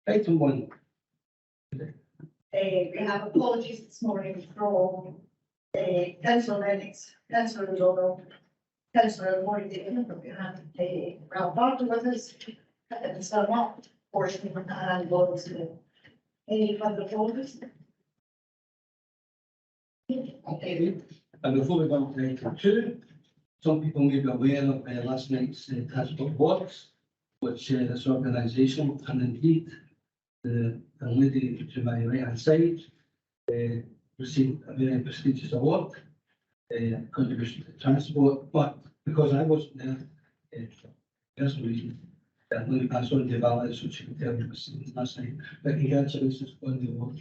Item 1. We have apologies this morning from Councillor Lennox, Councillor O'Donnell, Councillor Morgan, but we have Ralph Barton with us. And so not portion and votes to any further apologies. Okay. And before we go on to item 2, some people may be aware of last night's Transport Works, which this organisation, and indeed the lady to my right hand side received a very prestigious award, contribution to transport, but because I wasn't there, personal reason, let me pass on to Valerie so she can tell you what's last night. But congratulations on the award.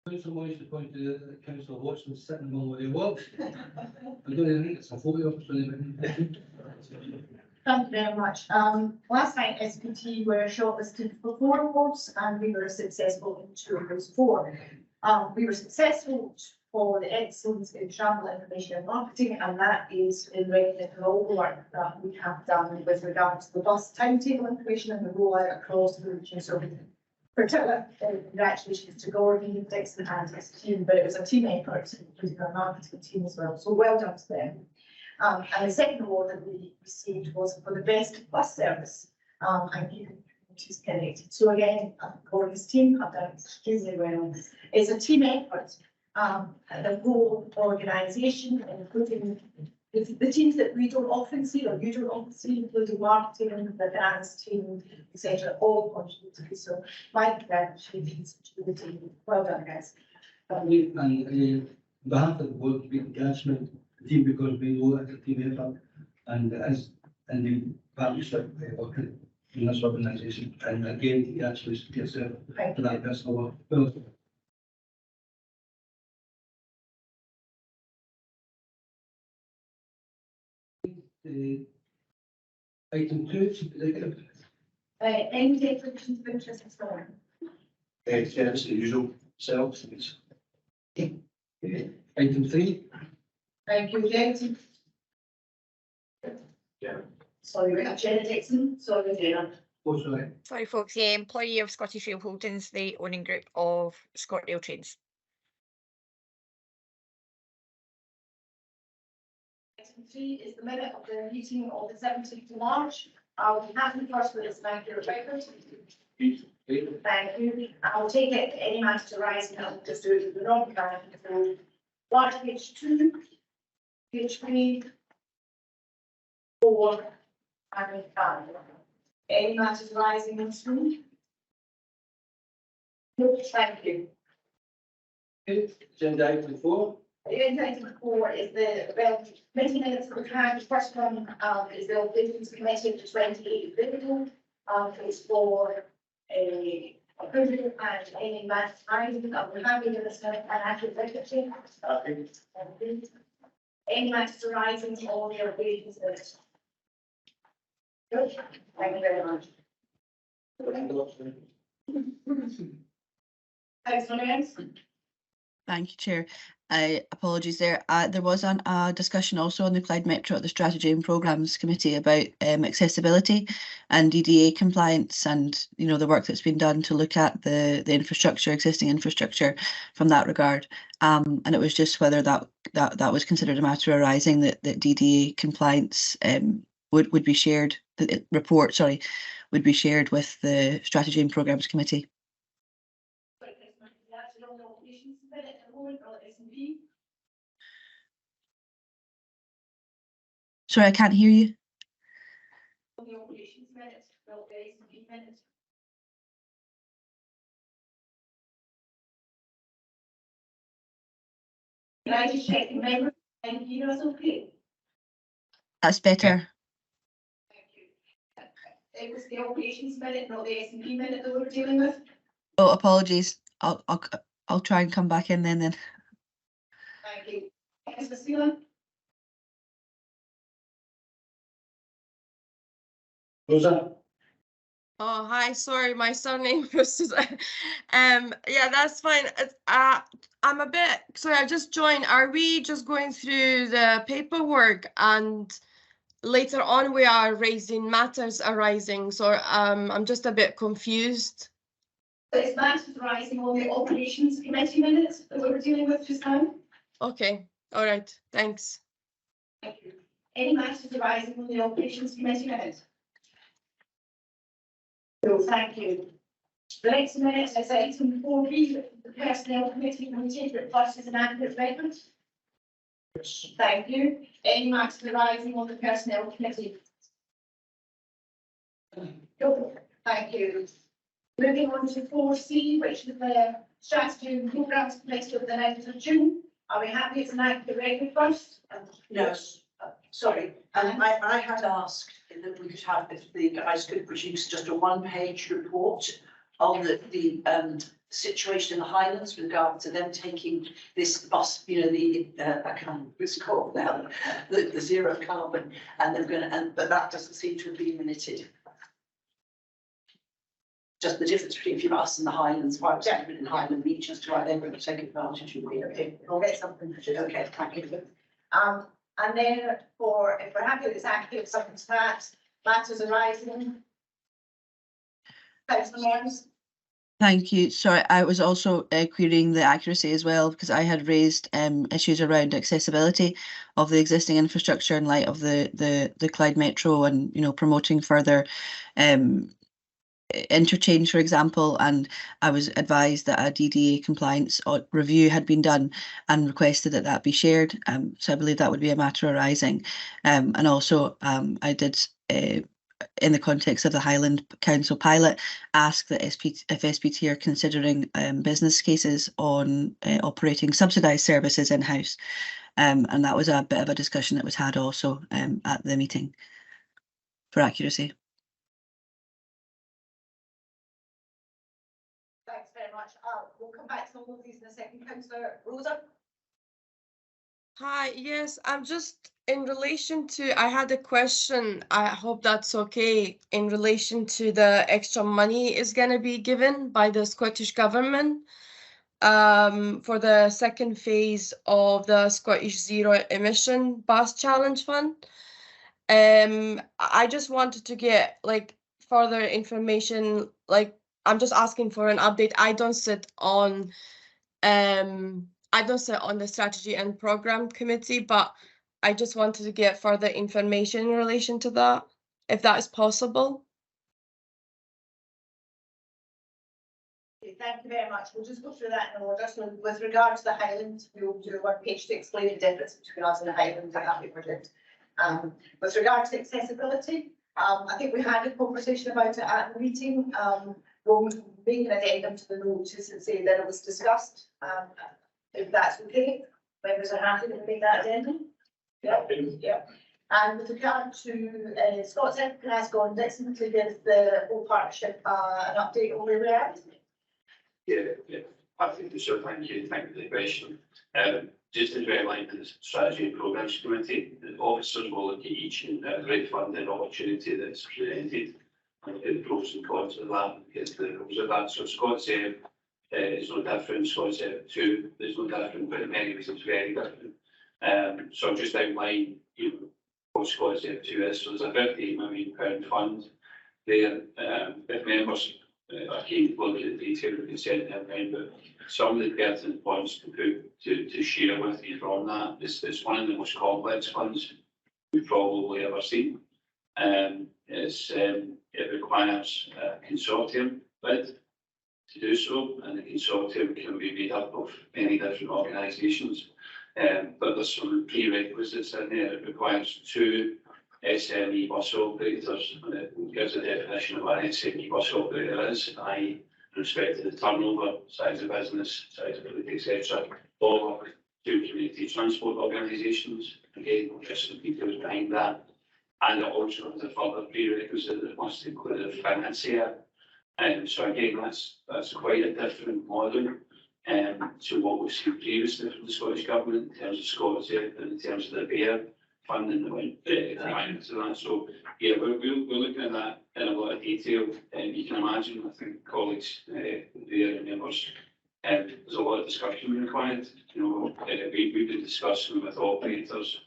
Councillor wants to point to that Councillor Watson sitting among where he works. I don't even think it's a photo of it. Thank you very much. Last night SPT were shortlisted for 4 awards and we were successful in 2 of those 4. We were successful for the excellence in travel information and marketing, and that is in recognition of all the work that we have done with regards to the bus timetable information and the rollout across the region. So particular congratulations to Gordon, Dixon and his team, but it was a team effort, including our marketing team as well. So well done to them. And the second award that we received was for the best bus service and keeping communities connected. So again, Gordon's team have done extremely well. It's a team effort. The whole organisation, including the teams that we don't often see or you don't often see, including marketing, the finance team, etc., all contributed. So my congratulations to the team. Well done, guys. And on behalf of the board, we congratulate the team because we know that the team effort and as and the partnership working in this organisation. And again, congratulations to yourself for that personal work. Well, item 2, Any declarations of interest and so on? yes, the usual selves. Item 3. Thank you, Jason. Yeah. Sorry, we have Jenna Dixon. Sorry, Jenna. Oh, sorry. Sorry folks, yeah, employee of Scottish Rail Holdings, the owning group of ScotRail Trains. Item 3 is the minute of the meeting of the 17th of March. I'll be happy first with this accurate record. Thank you. I'll take it any matter to rise and I'll just do it in the wrong kind. So, large page 2, page 3, 4, and 5. Any matters rising in screen? No, thank you. Agenda item 4. The item 4 is the meeting minutes of the county. First one is the Operations Committee of the 28th April. It's for a approval and any matters rising. I'm happy to listen and accurate secretary. Any matters arising on the operations list. Good. Thank you very much. Councillor Lennox. Thank you, Chair. Apologies there. There was a discussion also on the Clyde Metro at the Strategy and Programmes Committee about accessibility and DDA compliance and, you know, the work that's been done to look at the infrastructure, existing infrastructure from that regard. And it was just whether that was considered a matter arising that DDA compliance would be shared, the report, sorry, would be shared with the Strategy and Programmes Committee. Sorry, I can't hear you. The operations minutes, well, the S&P minutes. Can I just check the member? Thank you, that's okay. That's better. Thank you. It was the operations minute, not the S&P minute that we were dealing with. Oh, apologies. I'll try and come back in then. Thank you. Councillor Seelan. Rosa. Oh, hi. Sorry, my surname was just, yeah, that's fine. I'm a bit, sorry, I just joined. Are we just going through the paperwork and later on we are raising matters arising? So, I'm just a bit confused. So it's matters arising on the operations committee minutes that we were dealing with just now. Okay, all right, thanks. Thank you. Any matters arising on the operations committee minutes? No, thank you. The next minute is item 4B, the personnel committee will take it plus as an adequate record. Thank you. Any matters arising on the personnel committee? No, thank you. Moving on to 4C, which is the strategy and programmes committee of the 9th of June. Are we happy it's an adequate record first? No, sorry, I had asked that we could have, if the guys could produce just a one-page report on the situation in the Highlands with regard to them taking this bus, you know, I can't remember what it's called now, the zero carbon, and they're gonna, but that doesn't seem to have been minuted. Just the difference between us and the Highlands, why it's different in Highland regions to why they're going to take advantage of it. Okay, we'll get something. Okay, thank you. And then if we're happy with this active, something to that, matters arising. Councillor Lawrence. Thank you. Sorry, I was also querying the accuracy as well, because I had raised issues around accessibility of the existing infrastructure in light of the Clyde Metro and, you know, promoting further interchange, for example, and I was advised that a DDA compliance review had been done and requested that that be shared. So I believe that would be a matter arising. And also I did, in the context of the Highland Council pilot, ask that if SPT are considering business cases on operating subsidised services in-house. And that was a bit of a discussion that was had also at the meeting for accuracy. Thanks very much. We'll come back to all of these in a second. Councillor Rosa. Hi, yes, I'm just in relation to, I had a question, I hope that's okay, in relation to the extra money is going to be given by the Scottish Government for the second phase of the Scottish Zero Emission Bus Challenge Fund. I just wanted to get like further information, like I'm just asking for an update. I don't sit on the strategy and program committee, but I just wanted to get further information in relation to that, if that is possible. Thank you very much. We'll just go through that in order. So with regard to the Highlands, we'll do one page to explain the difference between us and the Highlands and that we project. With regard to accessibility, I think we had a conversation about it at the meeting. We'll make an addendum to the notice and say that it was discussed. If that's okay, members are happy to make that addendum. Yeah. Yeah. And with regard to Scott's, can I ask Gordon Dixon to give the whole partnership an update on where we're at? Yeah, I think so. Thank you for the question. Just as outlined in the Strategy and Programmes Committee, the officers will look at each and every funding opportunity that's presented and look at the pros and cons of that, get the rules of that. So Scott's is no different, Scott's 2 is no different, but in many ways it's very different. So I'll just outline, you know, what Scott's 2 is. So there's a £58 million fund there. If members are keen to look at the detail, we can send them around, but some of the pertinent points to share with you from that is one of the most complex funds we've probably ever seen. It requires a consortium bid to do so, and the consortium can be made up of many different organisations. But there's some prerequisites in there. It requires 2 SME bus operators, and it gives a definition of what an SME bus operator is, i.e. in respect to the turnover, size of business, size of fleet, etc. Or 2 community transport organisations. Again, just some details behind that. And it also has a further prerequisite that must include a financier. So again, that's quite a different model to what we've seen previously from the Scottish Government in terms of Scots and in terms of the BEAR. funding that went into that. So yeah, we're looking at that in a lot of detail. You can imagine, I think colleagues, the members, there's a lot of discussion required. You know, we've been discussing with operators,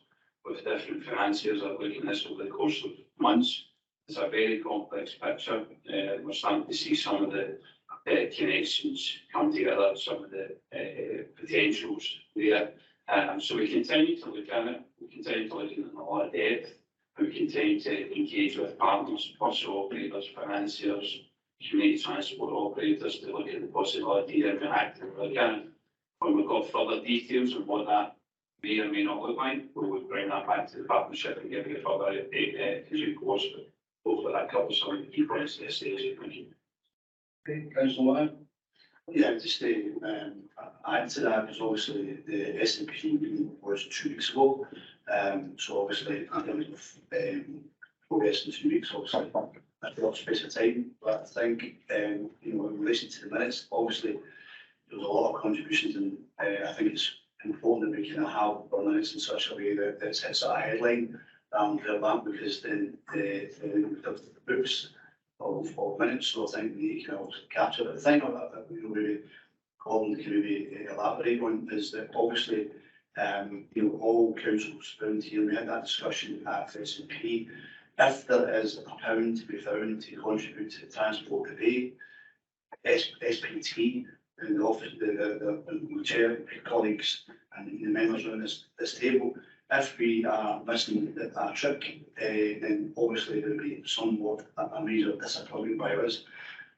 with different financiers, are looking at this over the course of months. It's a very complex picture. We're starting to see some of the connections come together, some of the potentials there. So we continue to look at it. We continue to look at it in a lot of depth. We continue to engage with partners, bus operators, financiers, community transport operators to look at the possibility of actively looking at it. When we've got further details on what that may or may not look like, we will bring that back to the partnership and give you a further update as due course. But hopefully that covers some of the key points at this stage. Thank you. Okay, Councillor Wyatt. Yeah, just to add to that, because obviously the SPT meeting was 2 weeks ago. So obviously, in terms of progress in 2 weeks, obviously, that's a lot of space of time. But I think, you know, in relation to the minutes, obviously, there's a lot of contributions, and I think it's important that we can have our minutes in such a way that it sets a headline that, because then the books of minutes, so I think we can also capture it. The thing that we maybe Colin can maybe elaborate on is that obviously, you know, all councils around here, we had that discussion at SPT. If there is £1 to be found to contribute to transport today, SPT and the office, the chair, colleagues, and the members around this table, if we are missing that trick, then obviously there will be somewhat a major disappointment by us.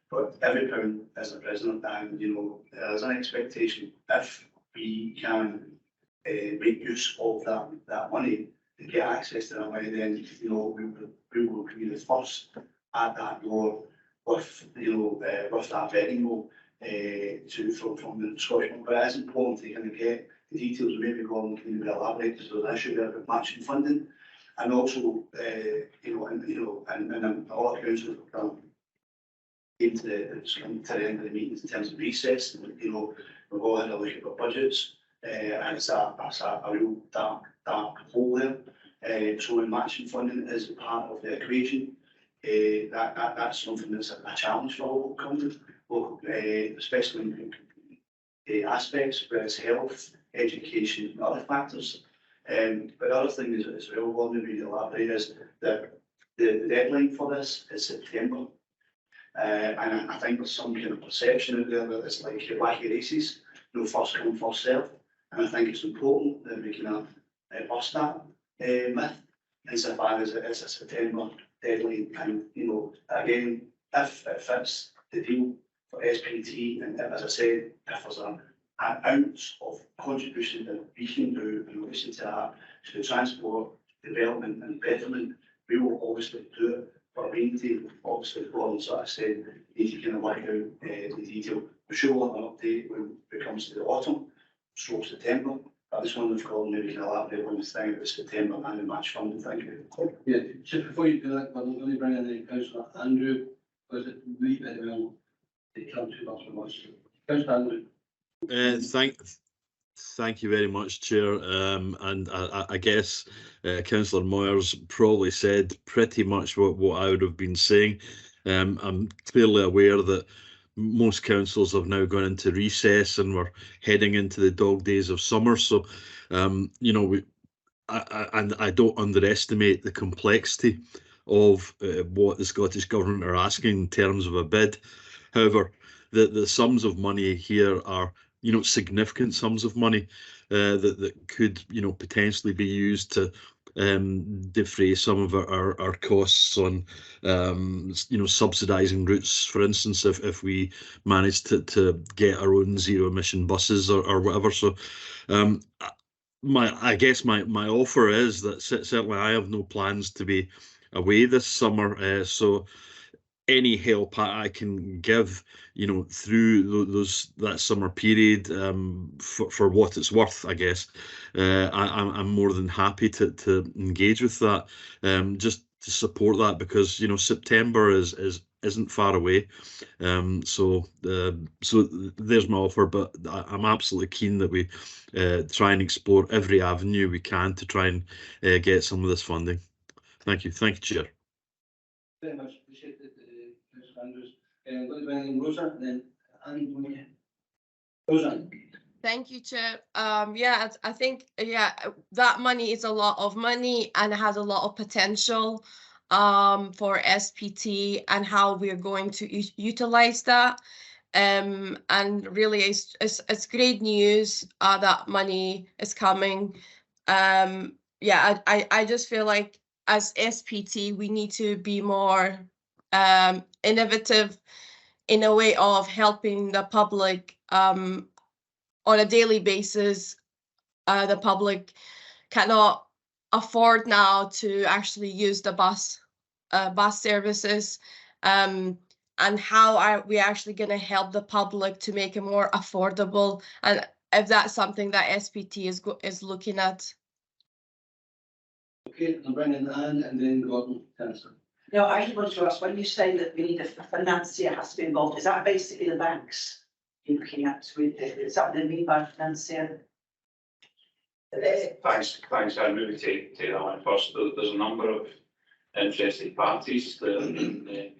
But every pound is a president, and you know, there is an expectation if we can make use of that money to get access to that money, then you know we will be the first at that door with with that vetting role from the Scottish. But it is important to kind of get the details. Maybe Gordon can elaborate, because there's an issue there about matching funding, and also and a lot of councils have came to the end of the meetings in terms of recess. You know, we've all had a look at our budgets, and it's a real dark hole there. So when matching funding is part of the equation, that's something that's a challenge for local companies, especially in aspects where it's health, education, and other factors. But the other thing is, as well, what we really elaborate is that the deadline for this is September. And I think there's some kind of perception out there that it's like wacky races, you know, first come, first served. And I think it's important that we can bust that myth insofar as it's a September deadline. And, you know, again, if it fits the deal for SPT, and as I said, if there's an ounce of contribution that we can do in relation to that, to the transport, development and betterment, we will obviously do it. But we need to, obviously, Gordon sort of said, need to kind of work out the detail. We're sure we'll have an update when it comes to the autumn, stroke September. I just wonder if Gordon maybe can elaborate on this thing about September and the match funding. Thank you. Yeah, just before you do that, I'm going to bring in the Councillor Andrew, because it really very well to come to us from us. Councillor Andrew. Thank you very much, Chair. And I guess Councillor Moyers probably said pretty much what I would have been saying. I'm clearly aware that most councils have now gone into recess and we're heading into the dog days of summer. So, you know, I don't underestimate the complexity of what the Scottish Government are asking in terms of a bid. However, the sums of money here are, you know, significant sums of money that could, you know, potentially be used to defray some of our costs on, you know, subsidising routes, for instance, if we manage to get our own zero emission buses or whatever. So I guess my offer is that certainly I have no plans to be away this summer, so any help I can give, you know, through that summer period, for what it's worth, I guess, I'm more than happy to engage with that. Just support that, because September isn't far away. So there's my offer, but I'm absolutely keen that we try and explore every avenue we can to try and get some of this funding. Thank you, Chair. Very much appreciate it, Mr. Andrews. Going to bring in Rosa, and then Annie. Rosa. Thank you, Chair. Yeah, I think that money is a lot of money and has a lot of potential for SPT and how we're going to utilize that. And really, it's great news that money is coming. Yeah, I just feel like as SPT, we need to be more innovative in a way of helping the public on a daily basis. The public cannot afford now to actually use the bus services. And how are we actually going to help the public to make it more affordable? And if that's something that SPT is looking at. Okay, I'm bringing Anne and then Gordon to answer. No, I just wanted to ask, when you say that we need a financier has to be involved, is that basically the banks you're looking at with it? Is that what they mean by financier? Thanks. I'll maybe take that one first. There's a number of interested parties that are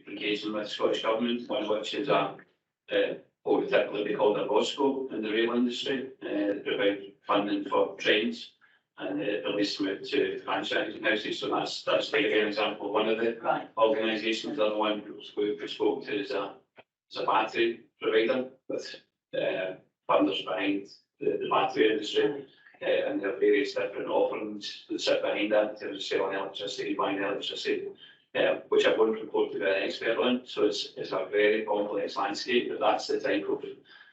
engaging with the Scottish Government, one of which is what would typically be called a ROSCO in the rail industry. They provide funding for trains and release them out to franchising houses. So that's like an example of one of the organisations. The other one we spoke to is a battery provider with funders behind the battery industry. And there are various different offerings that sit behind that in terms of selling electricity, buying electricity, which I won't report to be an expert on. So it's a very complex landscape, but that's the type of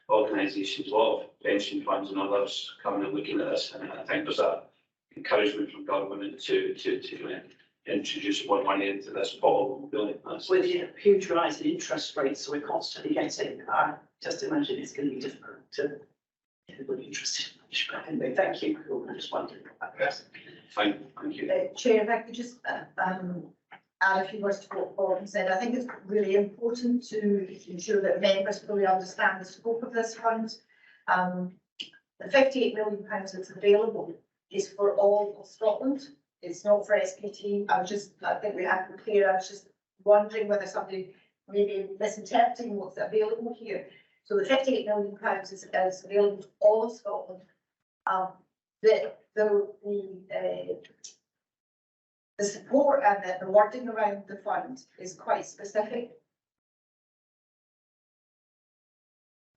organisations, a lot of pension funds and others coming and looking at this. And I think there's a encouragement from government to introduce more money into this pot. With a huge rise in interest rates, so we're constantly getting. I just imagine it's going to be difficult to everybody interested. Anyway, thank you. I just wondered. Thank you. Chair, if I could just add a few words to what Gordon said. I think it's really important to ensure that members fully understand the scope of this fund. The £58 million that's available is for all of Scotland. It's not for SPT. I think we have to be clear. I was just wondering whether somebody may be misinterpreting what's available here. So the £58 million is available to all of Scotland. The support and the wording around the fund is quite specific.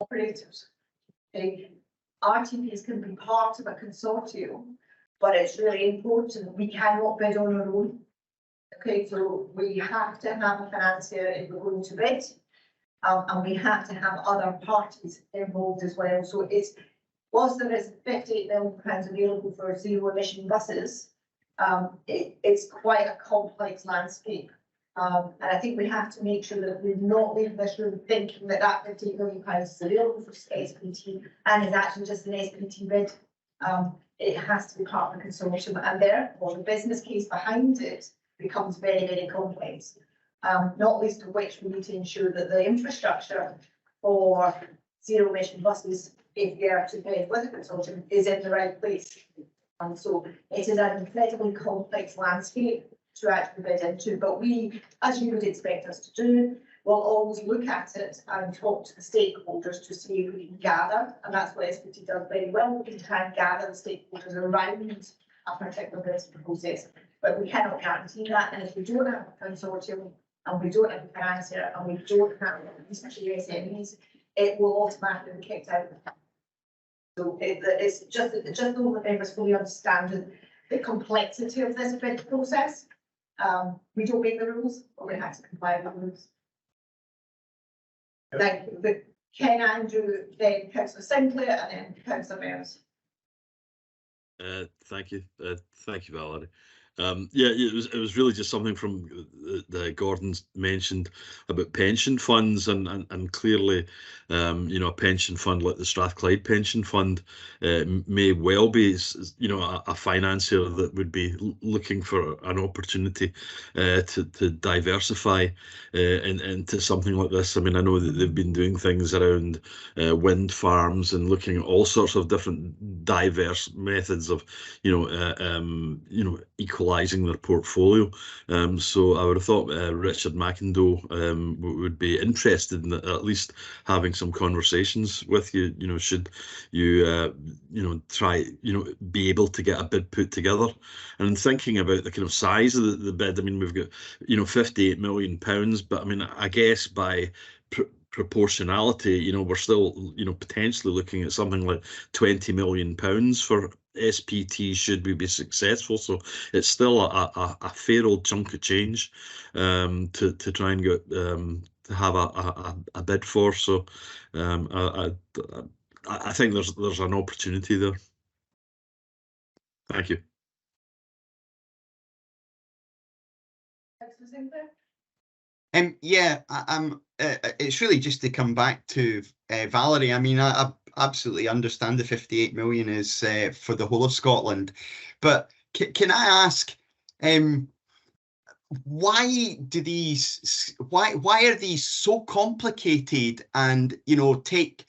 Operators, RTPs can be part of a consortium, but it's really important we cannot bid on our own. Okay, so we have to have a financier if we're going to bid, and we have to have other parties involved as well. So whilst there is £58 million available for zero emission buses, it's quite a complex landscape. And I think we have to make sure that we're not leaving this room thinking that £58 million is available for SPT and is actually just an SPT bid. It has to be part of the consortium, and therefore the business case behind it becomes very, very complex. Not least of which we need to ensure that the infrastructure for zero emission buses, if they are to bid with a consortium, is in the right place. And so it is an incredibly complex landscape to actually bid into, but we, as you would expect us to do, will always look at it and talk to the stakeholders to see if we can gather, and that's what SPT does very well. We can try and gather the stakeholders around a particular business process, but we cannot guarantee that. And if we don't have a consortium, and we don't have a financier, and we don't have especially SMEs, it will automatically be kicked out. So it's just all the members fully understand the complexity of this bid process. We don't make the rules, but we have to comply with the rules. Thank you. Ken, Andrew, then Councillor Sinclair, and then Councillor Mears. Thank you, Valerie. Yeah, it was really just something from the Gordon's mentioned about pension funds, and clearly, a pension fund like the Strathclyde Pension Fund may well be, a financier that would be looking for an opportunity to diversify into something like this. I mean, I know that they've been doing things around wind farms and looking at all sorts of different diverse methods of, equalising their portfolio. So I would have thought Richard McIndoe would be interested in at least having some conversations with you. Should you, try, be able to get a bid put together. And thinking about the kind of size of the bid, I mean, we've got, £58 million, but I mean, I guess by proportionality, we're still, potentially looking at something like £20 million for SPT should we be successful. So it's still a fair old chunk of change to try and get to have a bid for. So I think there's an opportunity there. Thank you. Yeah, it's really just to come back to Valerie. I mean, I absolutely understand the 58 million is for the whole of Scotland, but can I ask, why are these so complicated, and take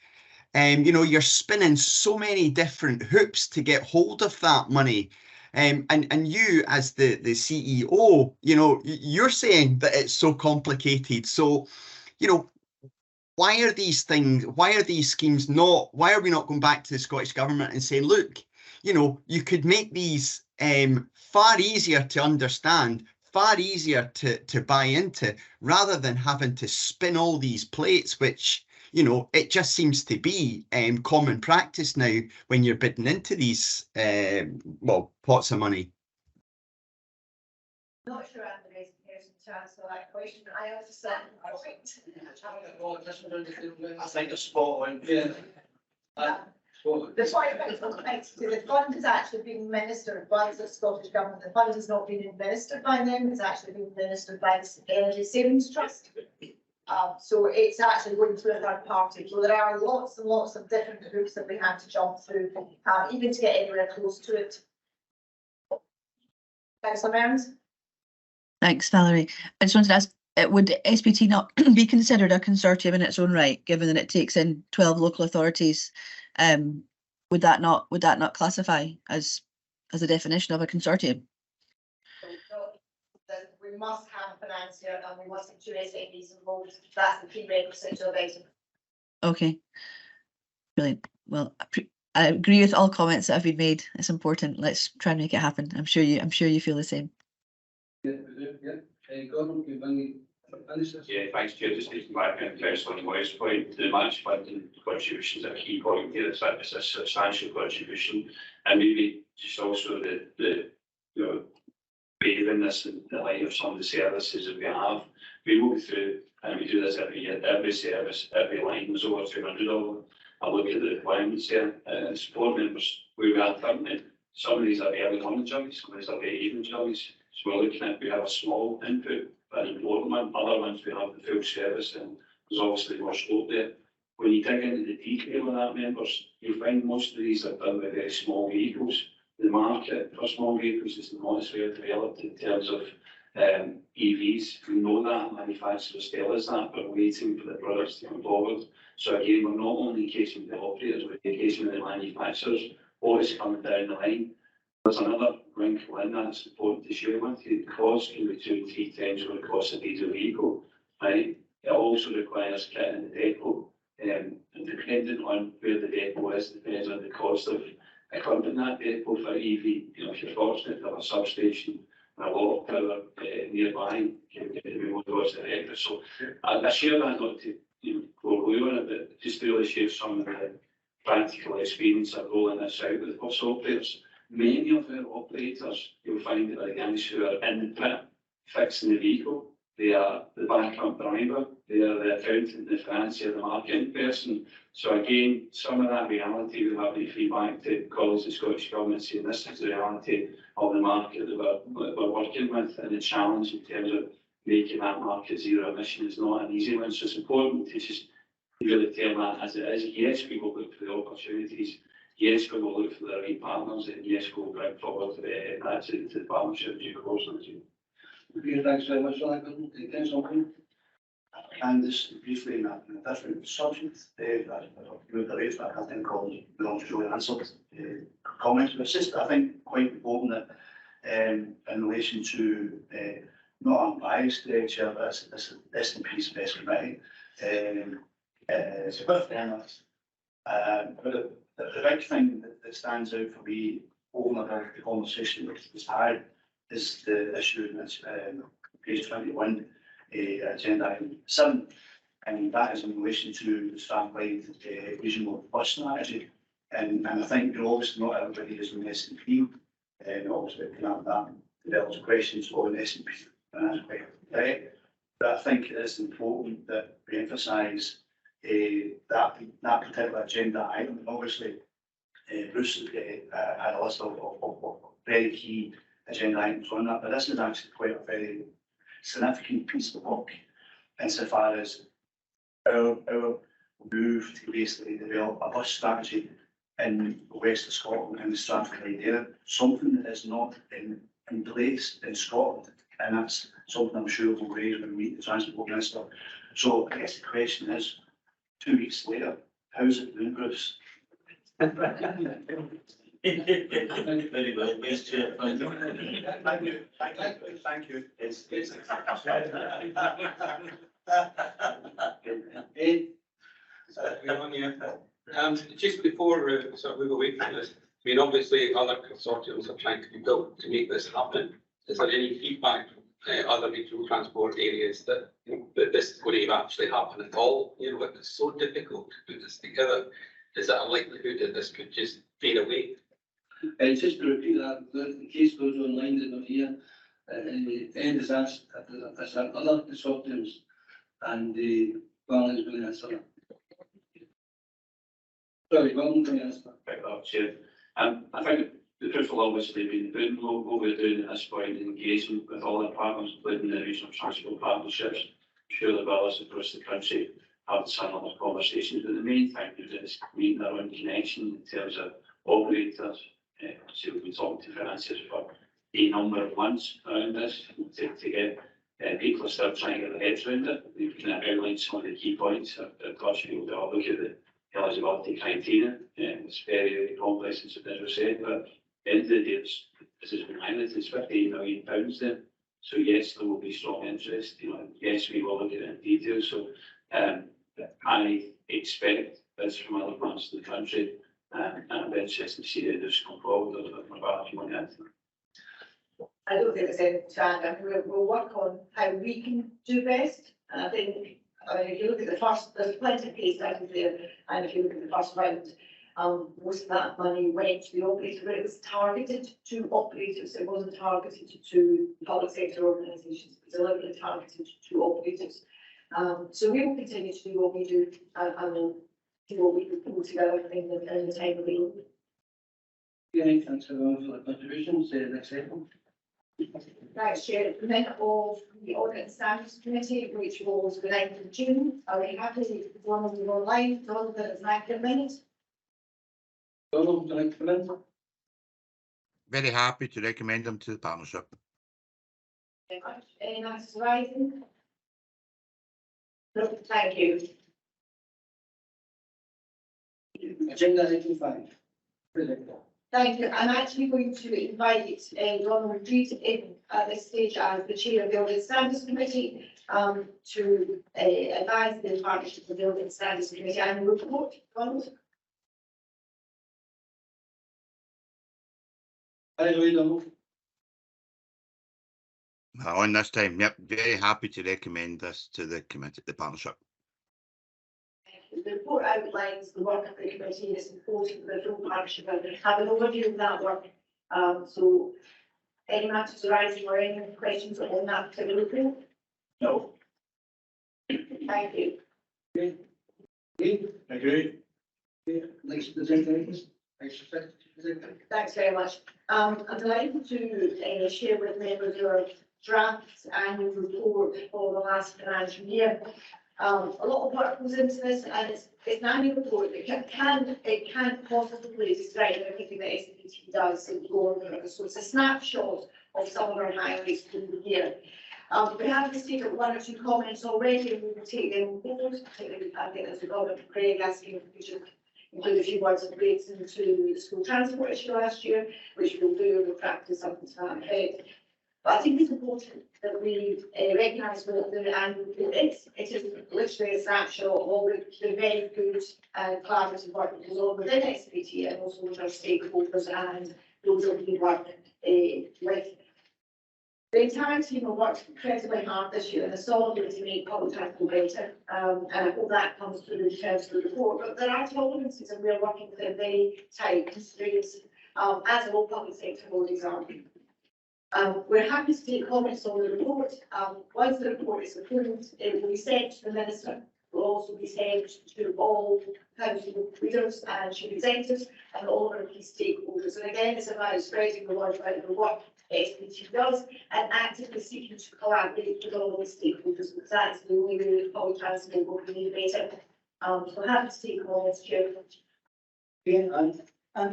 you're spinning so many different hoops to get hold of that money? And you, as the CEO, you're saying that it's so complicated. So, why are these schemes why are we not going back to the Scottish Government and saying, look, you could make these far easier to understand, far easier to buy into, rather than having to spin all these plates, which it just seems to be common practice now when you're bidding into these, pots of money. I'm not sure I'm the best person to answer that question. I understand the point. I think it's spot on. Yeah. The point about complexity, the fund has actually been administered by the Scottish Government. The fund has not been administered by them, it's actually been administered by the Energy Savings Trust. So it's actually going through a third party. So there are lots and lots of different hoops that we have to jump through, even to get anywhere close to it. Councillor Mearns? Thanks, Valerie. I just wanted to ask, would SPT not be considered a consortium in its own right, given that it takes in 12 local authorities? Would that not classify as a definition of a consortium? We must have a financier and we must ensure SABs involved. That's the prerequisite to it. Okay, brilliant. Well, I agree with all comments that have been made. It's important. Let's try and make it happen. I'm sure you feel the same. Yeah, thanks, Chair. Just taking back on Councillor Moy's point, the match funding contribution is a key point here. It's a substantial contribution, and maybe just also the this in the light of some of the services that we have. We go through, and we do this every year, every service, every line, there's over 200 of them. I look at the requirements there, support members, where we are currently. Some of these are early morning jobbies, some of these are very evening jobbies. So we're looking at, we have a small input, but an important one. Other ones we have the full service, and there's obviously more scope there. When you dig into the detail of that, members, you find most of these are done with very small vehicles. The market for small vehicles is not as well developed in terms of EVs. We know that, manufacturers tell us that, but we're waiting for the products to come forward. So again, we're not only engaging with the operators, we're engaging with the manufacturers. What is coming down the line? There's another wrinkle in that that's important to share with you. The cost can be 2 to 3 times what it costs a diesel vehicle. Right? It also requires kit in the depot. And depending on where the depot is, depends on the cost of equipping that depot for EV. If you're fortunate to have a substation and a lot of power nearby, you can get the more cost effective. So I share that not to go away on it, but just to really share some of the practical experience of rolling this out with bus operators. Many of our operators, you'll find, are the guys who are in the pit fixing the vehicle. They are the backup driver, they are the accountant, the financier, the marketing person. So again, some of that reality we have to feedback to colleagues of the Scottish Government saying this is the reality of the market that we're working with, and the challenge in terms of making that market zero emission is not an easy one. So it's important to just really tell that as it is. Yes, we will look for the opportunities. Yes, we will look for the right partners, and yes, we will bring forward that to the partnership due course. Okay, thanks very much for that. Councillor Quinn. And just briefly in a different subject, I moved away from it, I think colleagues belong to Julie answered comments, but it's just, I think, quite important that in relation to, not unbiased, Chair, but it's SPT's best committee. It's a bit fairness. But the big thing that stands out for me over and above the conversation that was had is the issue in this page 21, agenda item 7, and that is in relation to the strategic regional bus strategy. And I think, obviously not everybody is in the SNP, and obviously that develops questions on SNP, and that's quite right. But I think it is important that we emphasise that particular agenda item. Obviously, Bruce had a list of very key agenda items on that, but this is actually quite a very significant piece of work insofar as our move to basically develop a bus strategy in the west of Scotland and the Strathclyde area, something that is not in place in Scotland, and that's something I'm sure we'll raise when we meet the Transport Minister. So I guess the question is, 2 weeks later, how's it doing, Bruce? Very well, yes, Chair. Thank you. Just before we sort of move away from this, I mean, obviously other consortiums are trying to be built to make this happen. Is there any feedback from other regional transport areas that, that this is going to actually happen at all? You know, it's so difficult to put this together. Is there a likelihood that this could just fade away? Just to repeat that, in case those online did not hear, Ed has asked if there's other consortiums, and Barney is going to answer that. Sorry, Barney is going to answer that. Pick that up, Chair. I think the proof will obviously be in the pudding. What we're doing at this point in engagement with all our partners, including the regional transport partnerships. I'm sure the brothers across the country have some other conversations, but the main thing is meeting our own connection in terms of operators. So we've been talking to financiers for a number of months around this to get people are still trying to get their heads around it. We've kind of outlined some of the key points. Of course, people to look at the eligibility criteria. It's very, very complex, as I said, but at the end of the day, this is behind it. It's £58 million there. So yes, there will be strong interest. You know, yes, we will look at it in detail. So I expect this from other parts of the country. And I'm interested to see how this come forward. I don't think there's anything to add. We'll work on how we can do best. And I think, if you look at the first, there's plenty of case items there. And if you look at the first round, most of that money went to the operator, but it was targeted to operators. It wasn't targeted to public sector organisations. It was deliberately targeted to operators. So we will continue to do what we do and do what we can pull together in the time available. Okay, thanks everyone for the contributions. Next item. Thanks, Chair. The minute of the Audit and Standards Committee, which was the 9th of June. Are we happy with one of them online? Donald, that it's an active minute. Donald, would you like to comment? Very happy to recommend them to the partnership. Very much. Any matters arising? No, thank you. Agenda item 5. Thank you. I'm actually going to invite Donald Reid in at this stage as the chair of the Audit Standards Committee to advise the partnership of the Audit Standards Committee and report. Donald. Hi, Donald. On this time, yep, very happy to recommend this to the committee, the partnership. The report outlines the work of the committee and it's important that the full partnership and have an overview of that work. So any matters arising or any questions on that particular report? No. Thank you. Okay. Okay. Agree. Okay. Next presenter. Next presenter. Thanks very much. I'm delighted to share with members your draft annual report for the last financial year. A lot of work goes into this, and it's an annual report that can't possibly describe everything that SPT does and go on. So it's a snapshot of some of our highlights through the year. We have received one or two comments already, and we will take them forward. I think there's a comment from Craig asking if we should include a few words of praise into the school transport issue last year, which we'll do. We'll practice something to that effect. But I think it's important that we recognise what the annual report is. It is literally a snapshot of all the very good collaborative work that goes on within SPT and also with our stakeholders and those that we work with. The entire team have worked incredibly hard this year, and it's all ability to make public transport better, and I hope that comes through in terms of the report. But there are tolerances, and we are working within very tight constraints, as all public sector bodies are. We're happy to take comments on the report. Once the report is approved, it will be sent to the Minister. It will also be sent to all council leaders and chief executives and all of our key stakeholders. And again, it's about spreading the word about the work SPT does and actively seeking to collaborate with all of the stakeholders, because that's the only way that public transport will be better. So happy to take comments, Chair.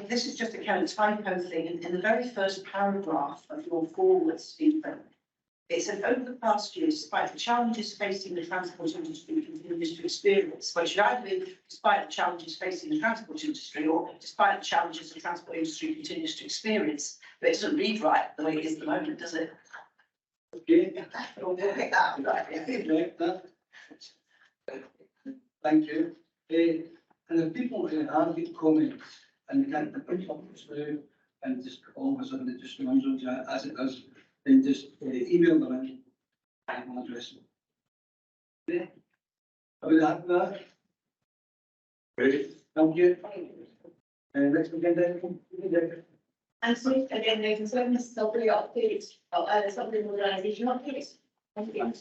This is just a kind of typo thing. In the very first paragraph of your forward statement, it said, over the past years, despite the challenges facing the transport industry continues to experience, well, it should either be despite the challenges facing the transport industry or despite the challenges the transport industry continues to experience. But it doesn't read right the way it is at the moment, does it? Okay. We'll pick that up, right? Thank you. And if people have good comments and they can't put something through and just all of a sudden it just runs on you as it does, then just email them in. Email address. Okay. Are we happy with that? Great. Thank you. Next agenda. And so again, there's a certain summary update, summary modernisation updates. Thank you.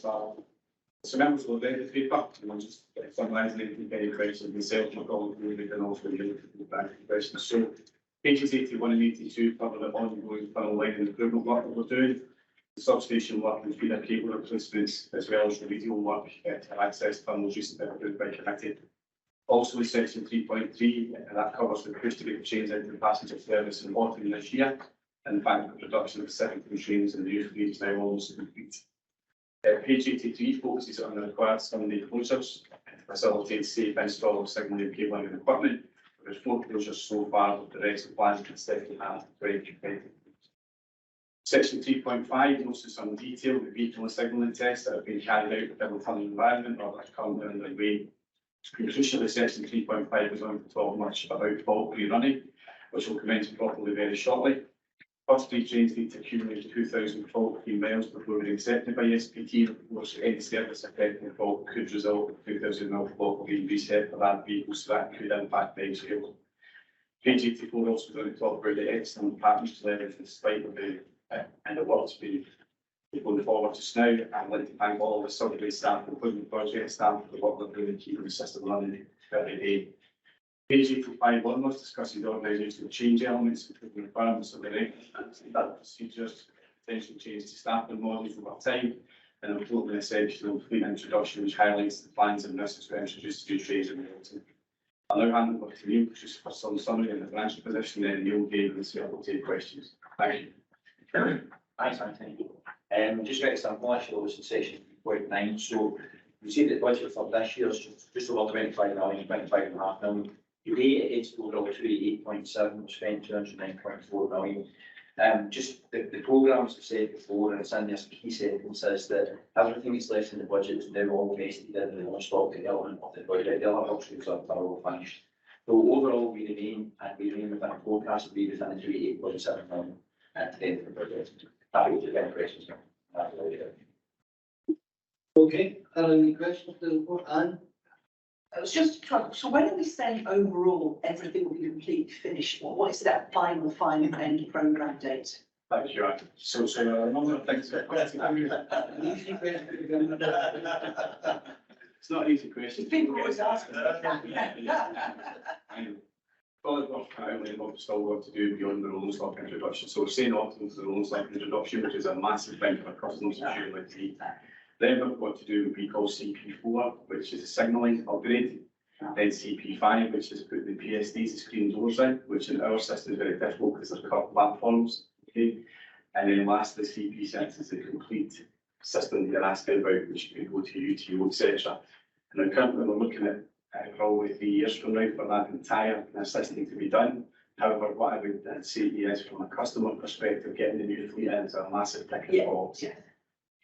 So members will read the feedback and I'll just summarise any questions myself, my colleague David, and also the feedback questions. So pages 81 and 82 cover the ongoing funnel line and improvement work that we're doing. The substation work and feeder cable replacements, as well as remedial work to access tunnels recently approved by committee. Also, section 3.3, that covers the push to get change into the passenger service in autumn this year, and the fact that the production of 17 trains in the new fleet is now almost complete. Page 83 focuses on the required Sunday closures to facilitate safe install of signalling, cabling and equipment. There's 4 closures so far, with the rest planned in the second half of 2020. Section 3.5 goes into some detail the vehicle signalling tests that have been carried out within the tunnel environment or that are currently underway. Crucially, section 3.5 is going to talk much about fault free running, which will commence properly very shortly. First 3 trains need to accumulate 2,000 fault-free miles before being accepted by SPT. Of course, any service affecting fault could result in 2,000 mile fault being reset for that vehicle, so that could impact the scale. Page 84 also going to talk about the excellent partnership levels despite of the and the work's been going forward just now. I'd like to thank all the survey staff, including the project staff, for the work they're doing, keeping the system running every day. Page 85 onwards discusses the organisational change elements, including requirements of the that procedures, potential change to staffing models over time, and including a section of fleet introduction which highlights the plans and risks to introduce new trades in the autumn. I'll now hand over to Neil just for some summary in the financial position, and Neil gave us the able to take questions. Thank you. Thanks, Anthony. Just very simple, actually, this is section 3.9. So you see the budget for this year is just over 25 million, 25.5 million. Today it is overall 28.7, we spent 209.4 million. Just the programmes I've said before, and it's in this key sentence, is that everything that's left in the budget is now all invested in the non-stock element of the budget. The other options are thoroughly finished. So overall, we remain within a forecast to be within the 28.7 million at the end of the budget. That would be any questions. Okay, any questions to the report? Anne? It was just so when are we saying overall everything will be completely finished? What is that final end programme date? Thank you. So, a number of things. It's not an easy question. People always ask. Well, we've still got to do beyond the rolling stock introduction. So we're saying optimal to the rolling stock introduction, which is a massive thing for customers to share with me. Then we've got to do what we call CP4, which is a signalling upgrade. Then CP5, which is putting the PSDs, the screen doors in, which in our system is very difficult because they're curved platforms. Okay. And then lastly, CP6 is the complete system that you're asking about, which you can go to UTO, etc. And currently we're looking at probably 3 years from now for that entire system to be done. However, what I would say is from a customer perspective, getting the new fleet in is a massive ticket box. Yeah.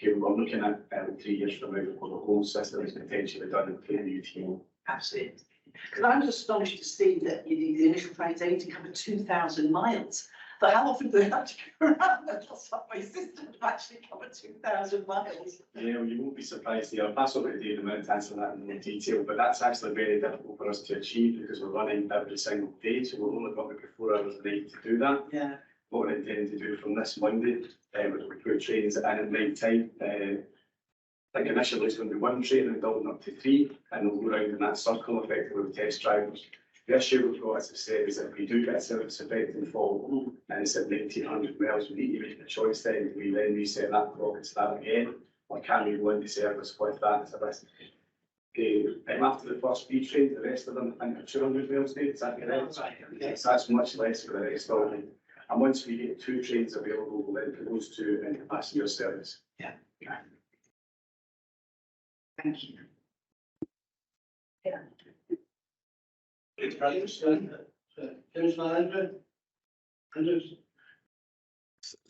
Okay, we're looking at 3 years from now before the whole system is potentially done and playing UTO. Absolutely. Because I was astonished to see that the initial trains aim to cover 2,000 miles. But how often do they have to go around the subway system to actually cover 2,000 miles? Yeah, well, you won't be surprised here. I'll pass over to Dave in a minute to answer that in more detail, but that's actually very difficult for us to achieve because we're running every single day, so we've only got about 4 hours a night to do that. Yeah. What we're intending to do from this Monday, we put trains in at night time. I think initially it's going to be 1 train and building up to 3, and we'll go around in that circle effectively with test drivers. The issue we've got, as I said, is that if we do get a service effect in fall and it's at 1,900 miles, we need to make a choice then. We then reset that clock and start again, or can we go into service with that as a risk? After the first 3 trains, the rest of them, I think, are 200 miles a day. Is that correct? Yes, that's much less for the rest of them. And once we get 2 trains available, we'll then put those 2 into passenger service. Yeah. Thank you. Yeah. Councillor Andrews.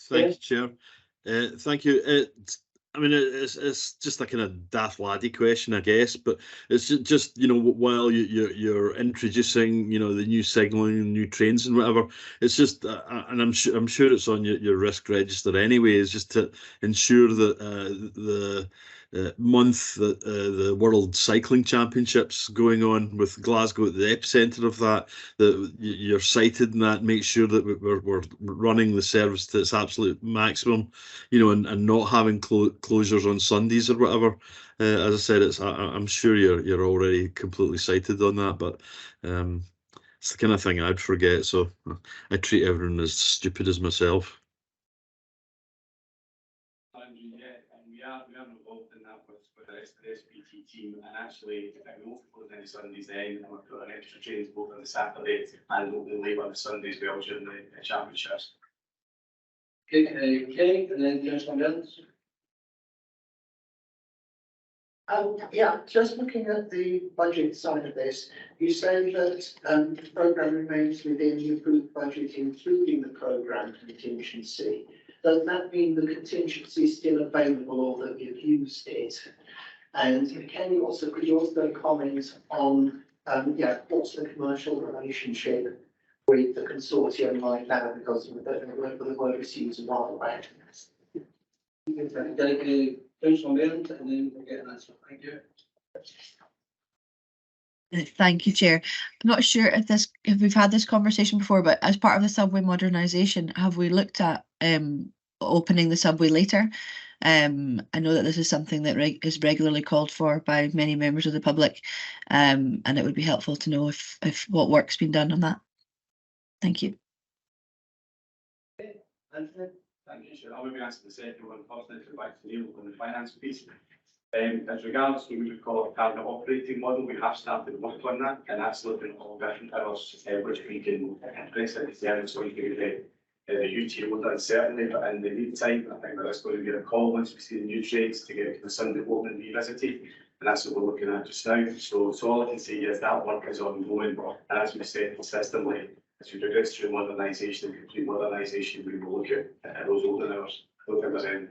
Thank you, Chair. Thank you. I mean, it's just a kind of daft laddie question, I guess, but it's just you know, while you're introducing, you know, the new signalling, new trains and whatever, it's just, and I'm sure it's on your risk register anyway, is just to ensure that the month that the World Cycling Championships going on with Glasgow at the epicentre of that, that you're cited in that, make sure that we're running the service to its absolute maximum, you know, and not having closures on Sundays or whatever. As I said, I'm sure you're already completely cited on that, but it's the kind of thing I'd forget, so I treat everyone as stupid as myself. We are involved in that with the rest of the SPT team, and actually we won't close any Sundays then, and we've got an extra trains both on the Saturday and open late on the Sundays well during the championships. Okay, and then Councillor Mills. Yeah, just looking at the budget side of this, you say that the programme remains within the approved budget, including the programme contingency. Does that mean the contingency is still available or that you've used it? And could you also comment on what's the commercial relationship with the consortium right now, because the word was used a while back. Councillor Mills, and then we'll get an answer. Thank you. Thank you, Chair. I'm not sure if we've had this conversation before, but as part of the subway modernisation, have we looked at opening the subway later? I know that this is something that is regularly called for by many members of the public, and it would be helpful to know if what work's been done on that. Thank you. Thank you, Chair. I'll maybe answer the second one first, then go back to Neil on the finance piece. As regards what we would call a cabinet operating model, we have started work on that, and that's looking at all different hours which we can address at the service, so we can get the UTO done certainly, but in the meantime, I think that it's going to be a call once we see the new trains to get the Sunday open and revisited, and that's what we're looking at just now. So all I can say is that work is ongoing, and as we said consistently, as we progress through modernisation and complete modernisation, we will look at those older hours. I don't think there's any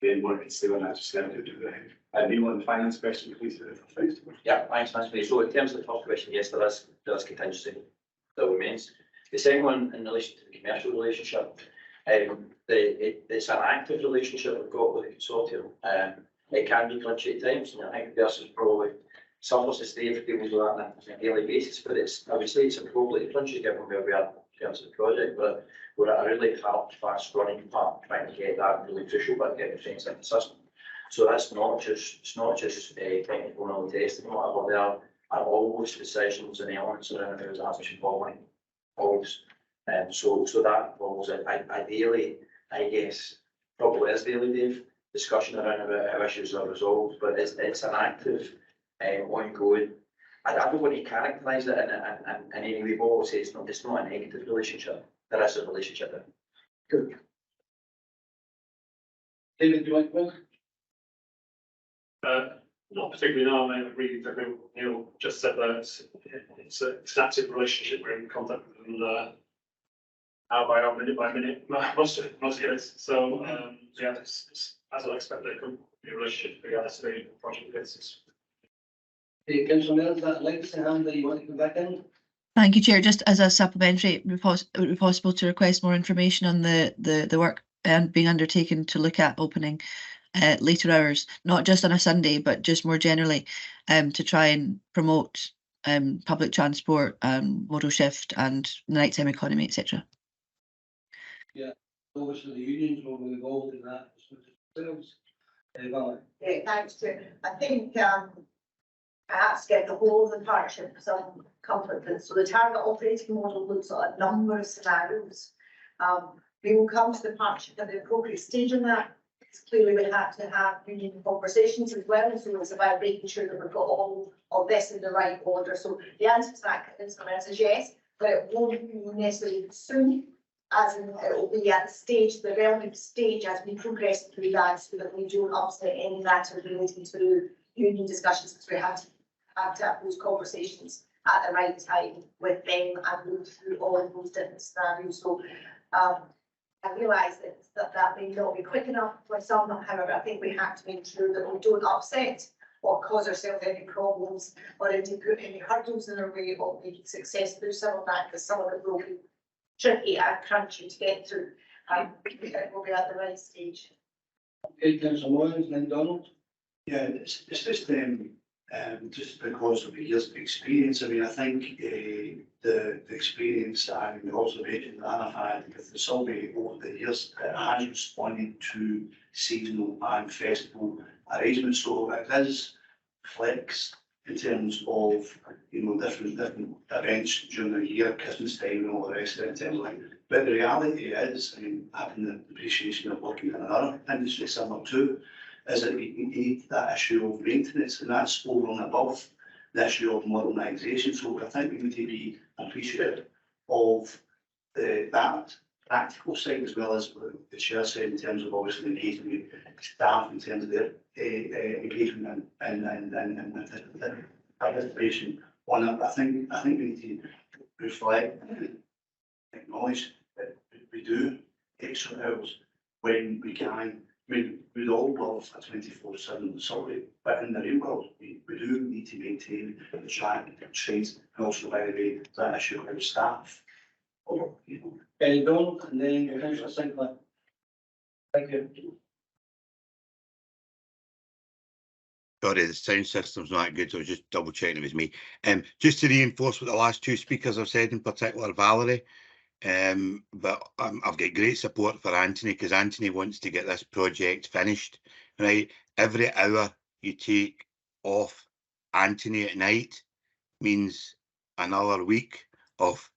then work to stay on that just now to do that. Neil, on the finance question, please. Yeah, thanks, Nancy. So in terms of the first question, yes, there is contingency that remains. The second one, in relation to the commercial relationship, it's an active relationship we've got with the consortium. It can be crunchy at times, and I think versus probably suffers to stay if deals with that on a daily basis, but I would say it's probably crunchy given where we are in terms of the project, but we're at a really hard, fast running part, trying to get that really crucial, but get the trains in the system. So that's not just, it's not just technical knowledge testing, whatever, there are always decisions and elements around how that should fall always. So that involves, ideally, I guess, probably is daily, Dave, discussion around about how issues are resolved, but it's an active, ongoing. I don't want to characterise it in any way, but obviously it's not a negative relationship. There is a relationship there. Good. David, do you like to Not particularly, no. I agree with everything Neil just said there. It's an active relationship. We're in contact with them hour by hour, minute by minute, most years. So yeah, it's as I expect, there could be a relationship regardless of the project basis. Councillor Mills, is that legacy hand that you want to come back in? Thank you, Chair. Just as a supplementary, it would be possible to request more information on the work being undertaken to look at opening later hours, not just on a Sunday, but just more generally, to try and promote public transport, modal shift, and the nighttime economy, etc. Yeah, obviously the unions will be involved in that. Yeah, thanks, Chair. I think perhaps get the whole of the partnership some comfort with. So the target operating model looks at a number of scenarios. We will come to the partnership at the appropriate stage in that. Clearly, we have to have union conversations as well, so it's about making sure that we've got all of this in the right order. So the answer to that is yes, but it won't be necessarily soon, as in it will be at the stage, the relevant stage as we progress through that, so that we don't upset any matter relating to union discussions, because we have to have those conversations at the right time with them and move through all of those different scenarios. So I realise that may not be quick enough for some, however, I think we have to make sure that we don't upset or cause ourselves any problems or indeed put any hurdles in our way of making success through some of that, because some of it will be tricky and crunchy to get through. We'll be at the right stage. Okay, Councillor Moyles, then Donald. Yeah, it's just because of the years of experience. I mean, I think the experience and the observation that I've had with the survey over the years has responded to seasonal and festival arrangements. So it is flex in terms of, you know, different events during the year, Christmas time and all the rest of it in terms of like, but the reality is, I mean, having the appreciation of working in another industry similar to, is that we need that issue of maintenance, and that's over and above the issue of modernisation. So I think we need to be appreciative of that practical side, as well as what the chair said in terms of obviously engaging with staff in terms of their engagement and participation on it. I think we need to reflect and acknowledge that we do extra hours when we can. I mean, we'd all love a 24/7 survey, but in the real world, we do need to maintain the track, trains, and also, by the way, that issue of staff. Donald, and then Councillor Sinclair. Thank you. Sorry, the sound system's not good, so I was just double checking it was me. Just to reinforce what the last two speakers have said, in particular Valerie, but I've got great support for Anthony, because Anthony wants to get this project finished, right? Every hour you take off Anthony at night means another week of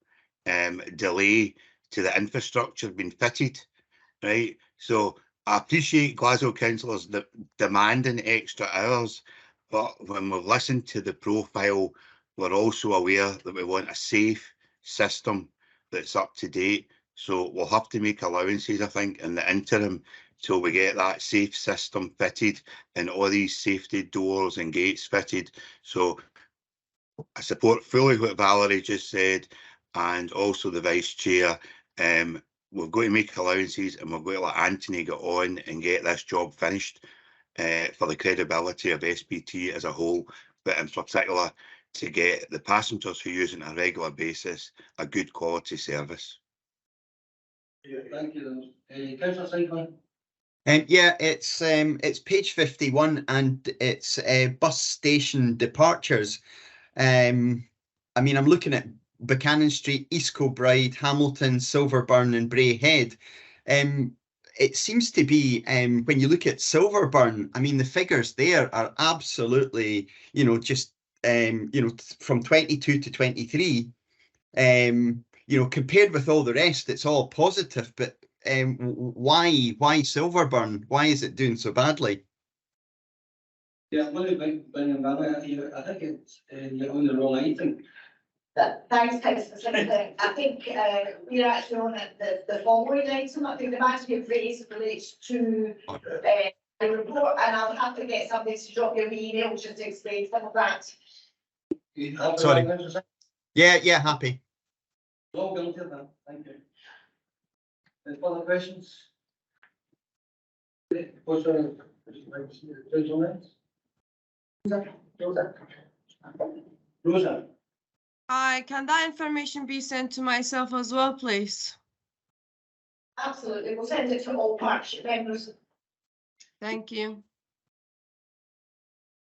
delay to the infrastructure being fitted, right? So I appreciate Glasgow councillors demanding extra hours, but when we've listened to the profile, we're also aware that we want a safe system that's up to date. So we'll have to make allowances, I think, in the interim till we get that safe system fitted and all these safety doors and gates fitted. So I support fully what Valerie just said, and also the Vice Chair. We've got to make allowances, and we've got to let Anthony get on and get this job finished for the credibility of SPT as a whole, but in particular to get the passengers who use it on a regular basis a good quality service. Yeah, thank you. Councillor Sinclair. Yeah, it's page 51, and it's bus station departures. I mean, I'm looking at Buchanan Street, East Kilbride, Hamilton, Silverburn and Bray Head. It seems to be, when you look at Silverburn, I mean, the figures there are absolutely, you know, just, you know, from 22 to 23, you know, compared with all the rest, it's all positive. But why Silverburn? Why is it doing so badly? Yeah, I'm going to bring him back here. I think it's, you're on the wrong item. Thanks, Councillor. I think we're actually on the following item. I think the matter you've raised relates to the report, and I'll have to get somebody to drop your email just to explain some of that. Sorry. Yeah, happy. Well, we'll do that. Thank you. Any further questions? Rosa. Hi, can that information be sent to myself as well, please? Absolutely, we'll send it to all partnership members. Thank you.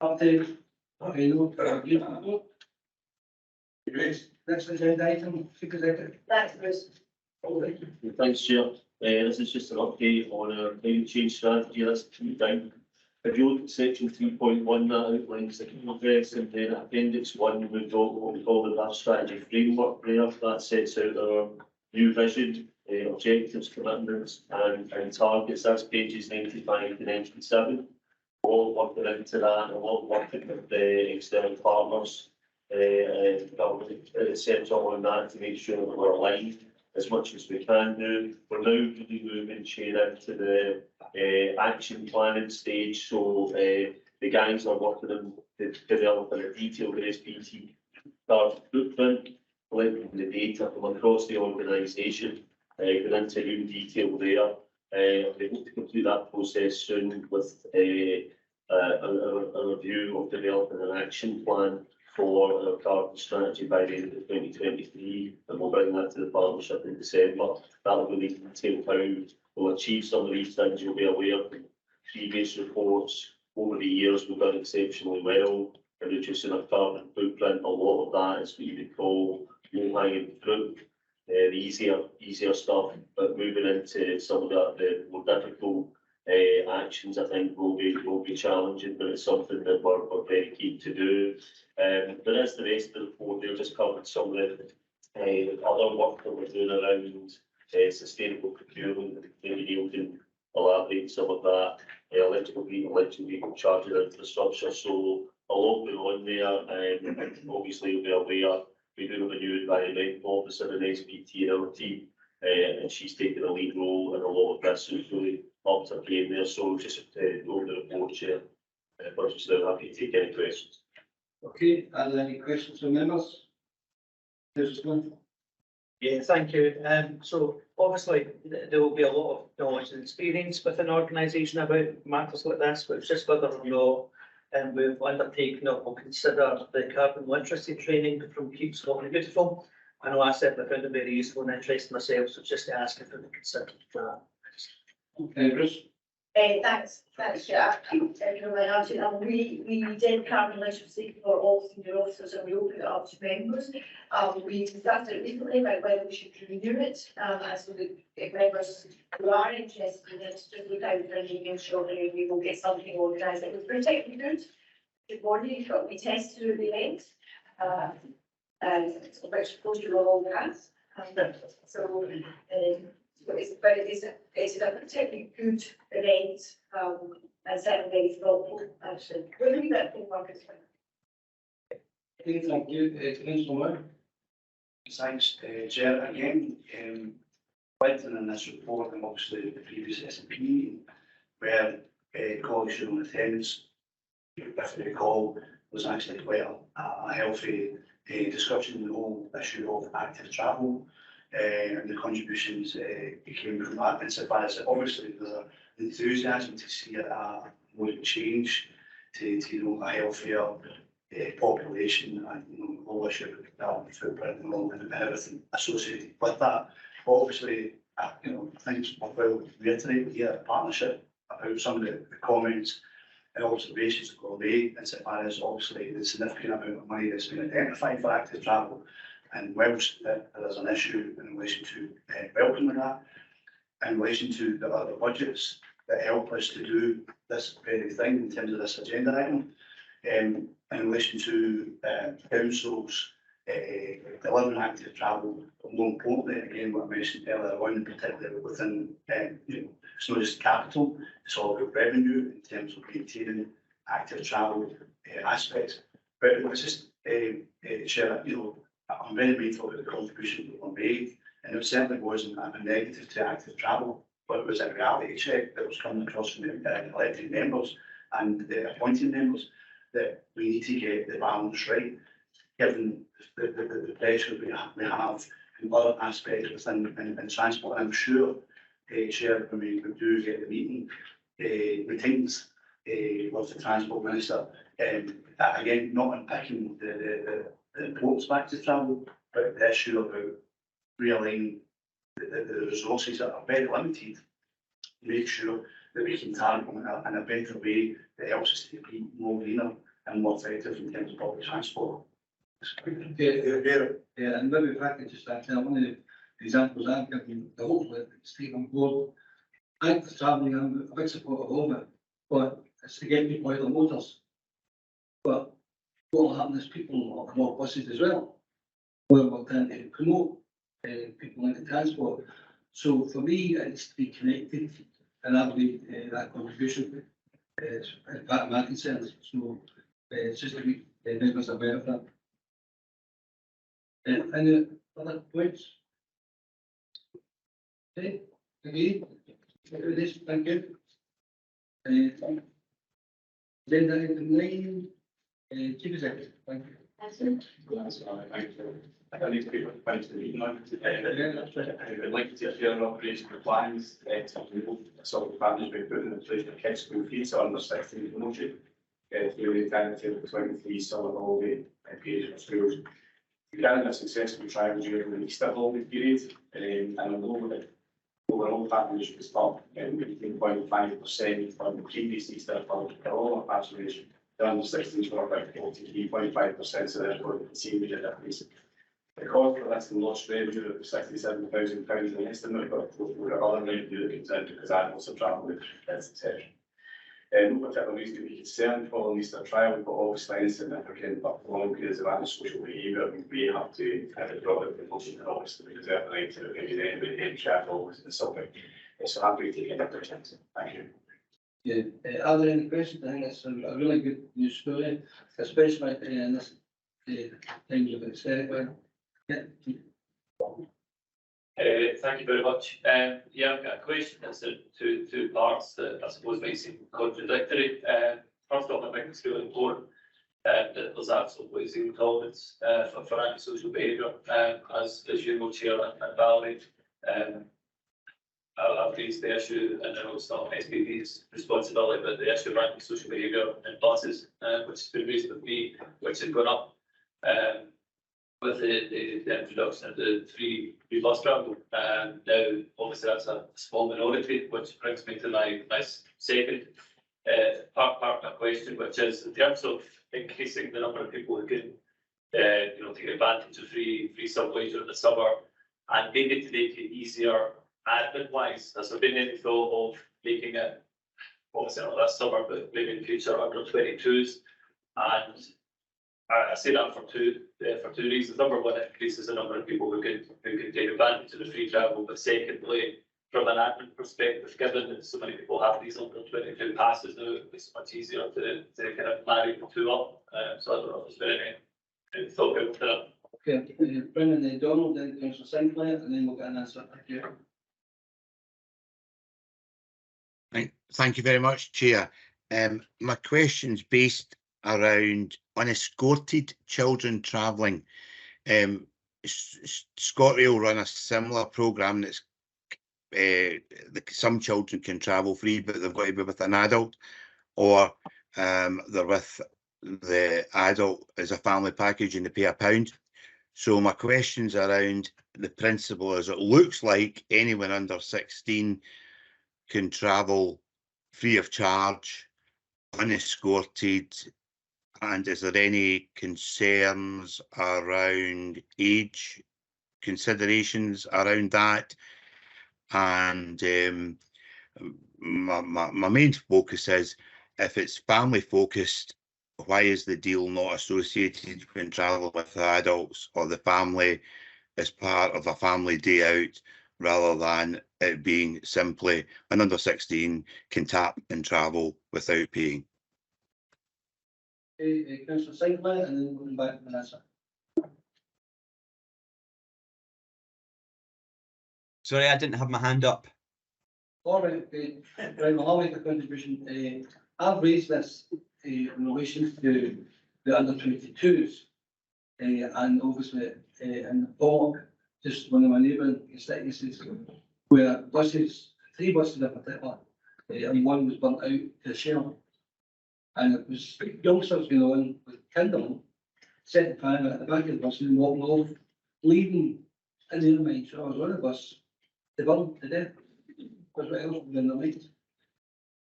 Update. Okay, next agenda item, executive. Thanks, Bruce. Thanks, Chair. This is just an update on our climate change strategy. That's down. If you look at section 3.1, that outlines the key events, and then appendix 1, we've got what we call the draft strategy framework there. That sets out our new vision, objectives, commitments, and targets. That's pages 95 to 97. All working into that, and a lot of working with the external partners, government, etc. on that to make sure that we're aligned as much as we can do. We're now really moving into the action planning stage. So the guys are working on developing a detailed SPT blueprint, collecting the data from across the organisation, going into new detail there. We hope to complete that process soon with a review of developing an action plan for our carbon strategy by the end of 2023, and we'll bring that to the partnership in December. That'll really detail how we'll achieve some of these things. You'll be aware of previous reports over the years. We've done exceptionally well in reducing our carbon footprint. A lot of that is what you would call low-hanging fruit, the easier stuff, but moving into some of the more difficult actions, I think will be challenging, but it's something that we're very keen to do. But as the rest of the report, they've just covered some of the other work that we're doing around sustainable procurement. Maybe Neil can elaborate some of that. Electric vehicle charging infrastructure. So a lot going on there. Obviously, you'll be aware we do have a new environmental officer in SPT in our team, and she's taken a lead role in a lot of this. So it's really up to her game there. So just over the report, Chair. But just happy to take any questions. Okay, are there any questions from members? There's one. Yeah, thank you. So obviously there will be a lot of knowledge and experience within an organisation about matters like this, but it's just whether or not we've undertaken or will consider the carbon literacy training from Keep Scotland Beautiful. I know I certainly found it very useful and interesting myself, so just to ask if we considered that. Okay, Bruce. Thanks, Chair. We did carbon literacy for all senior officers, and we opened it up to members. We discussed it recently about whether we should renew it, so if members who are interested in it, just look out for an email shortly, and we will get something organised. It was particularly good. Good morning, but we tested at the event, which goes through a long path. It's a particularly good event, and certainly very thoughtful, actually. We'll leave that in market. Thank you, Councillor Moore. Thanks, Chair. Again, writing in this report, and obviously the previous SPT meeting, where colleagues showing attendance, if you recall, was actually quite a healthy discussion on the whole issue of active travel. And the contributions came from that, insofar as obviously there's an enthusiasm to see a more change to a healthier population, and whole issue of carbon footprint and everything associated with that. But obviously, I think it's worthwhile reiterating here at Partnership about some of the comments and observations that were made, insofar as obviously the significant amount of money that's been identified for active travel. And whilst there is an issue in relation to welcoming that, in relation to the other budgets that help us to do this very thing in terms of this agenda item, in relation to councils delivering active travel, but more importantly, again, what I mentioned earlier on, particularly within, it's not just capital, it's all about revenue in terms of maintaining active travel aspects. But it was just, Chair, I'm very mindful of the contribution that were made, and it certainly wasn't a negative to active travel, but it was a reality check that was coming across from the elected members and the appointed members that we need to get the balance right, given the pressure we have in other aspects within in transport. And I'm sure, Chair, when we do get the meeting, meetings with the Transport Minister, again, not unpicking the importance of active travel, but the issue about realigning the resources that are very limited, make sure that we can target them in a better way that helps us to be more greener and more effective in terms of public transport. And maybe if I can just add, one of the examples I've given, the hopefully it's taken on board. Active travelling, I'm a big supporter of all of it, but it's to get people out of motors. But what will happen is people will come off buses as well, where we're trying to promote people into transport. So for me, it's to be connected, and I believe that contribution is part of my concerns. So it's just to be members aware of that. Any other points? Okay, agree? Thank you. Agenda item 9, Chief Executive. Thank you. I need to be back to the meeting now. I'd like to share operational plans to remove some of the partners we've put in place for kids' school fees under 16 promotion. Through the 23 summer holiday period for schools. We carried a successful trial during the Easter holiday period, and although the overall partnership was up 18.5% from the previous Easter for all our passengers, the under 16s were about 43.5%, so therefore you can see we did that piece. The cost for this and lost revenue of £67,000 an estimate, but we've got other revenue that comes in because animals have travelled, etc. No particular reason to be concerned following Easter trial, but obviously insignificant but long periods of antisocial behaviour, we have to have a drop in promotion, and obviously we reserve the right to maybe anybody in travel and something. So happy to take that chance. Thank you. Yeah. Are there any questions? I think it's a really good news story, especially in this time of hysteria. Yeah. Thank you very much. Yeah, I've got a question that's in two parts that I suppose may seem contradictory. First off, I think it's really important that there's absolutely zero tolerance for antisocial behaviour. As you know, Chair and Valerie, I've raised the issue, and I know it's not SPT's responsibility, but the issue of antisocial behaviour in buses, which has been raised with me, which has gone up. With the introduction of the free bus travel. Now, obviously, that's a small minority, which brings me to my second part of my question, which is in terms of increasing the number of people who can, take advantage of free subway during the summer, and maybe to make it easier admin-wise. Has there been any thought of making it, obviously not this summer, but maybe in future under 22s? And I say that for two reasons. Number one, it increases the number of people who can take advantage of the free travel. But secondly, from an admin perspective, given that so many people have these under 22 passes now, it's much easier to kind of marry the two up. So I don't know if there's been any thought about that. Okay, Brendan Donald, then Councillor Sinclair, and then we'll get an answer. Thank you. Thank you very much, Chair. My question's based around unescorted children travelling. ScotRail run a similar programme that's some children can travel free, but they've got to be with an adult, or they're with the adult as a family package and they pay £1. So my question's around the principle, as it looks like anyone under 16 can travel free of charge, unescorted, And is there any concerns around age considerations around that? And my main focus is, if it's family focused, why is the deal not associated when travel with the adults or the family as part of a family day out, rather than it being simply an under 16 can tap and travel without paying? Councillor Sinclair, and then going back to Vanessa. Sorry, I didn't have my hand up. All right, okay. Right, well, I'll make a contribution. I've raised this in relation to the under 22s. And obviously, in the Bog, just one of my neighbouring constituencies, where buses, 3 buses in particular, and one was burnt out to shell. And it was youngsters going on with kindling, setting fire at the back of the bus and walking off, leaving in their mind. So I was on the bus, they burned to death, because what else was in the light.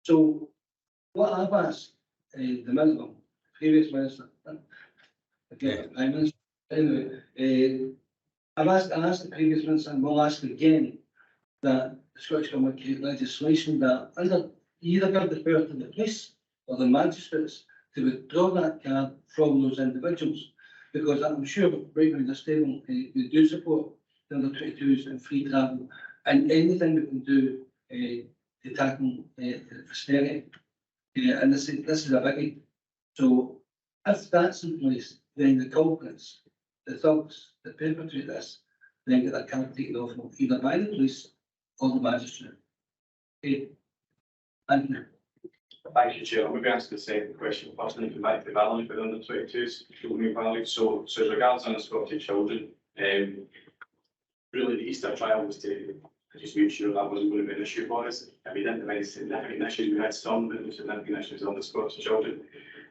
So what I've asked the minister, previous minister, again, Prime Minister, anyway, I asked the previous minister, and we'll ask again, that the Scottish Government create legislation that either give the power to the police or the magistrates to withdraw that card from those individuals, because I'm sure right around this table we do support the under 22s and free travel, and anything we can do to tackle austerity. And this is a biggie. So if that's in place, then the culprits, the thugs that perpetrate this, then get that card taken off them either by the police or the magistrate. Okay. Thank you. Thank you, Chair. I'm going to ask the second question first, and come back to the value for the under 22s. Value. So as regards unescorted children, really the Easter trial was to just make sure that wasn't going to be an issue for us. And we didn't have any significant issues. We had some, but no significant issues on the unescorted children.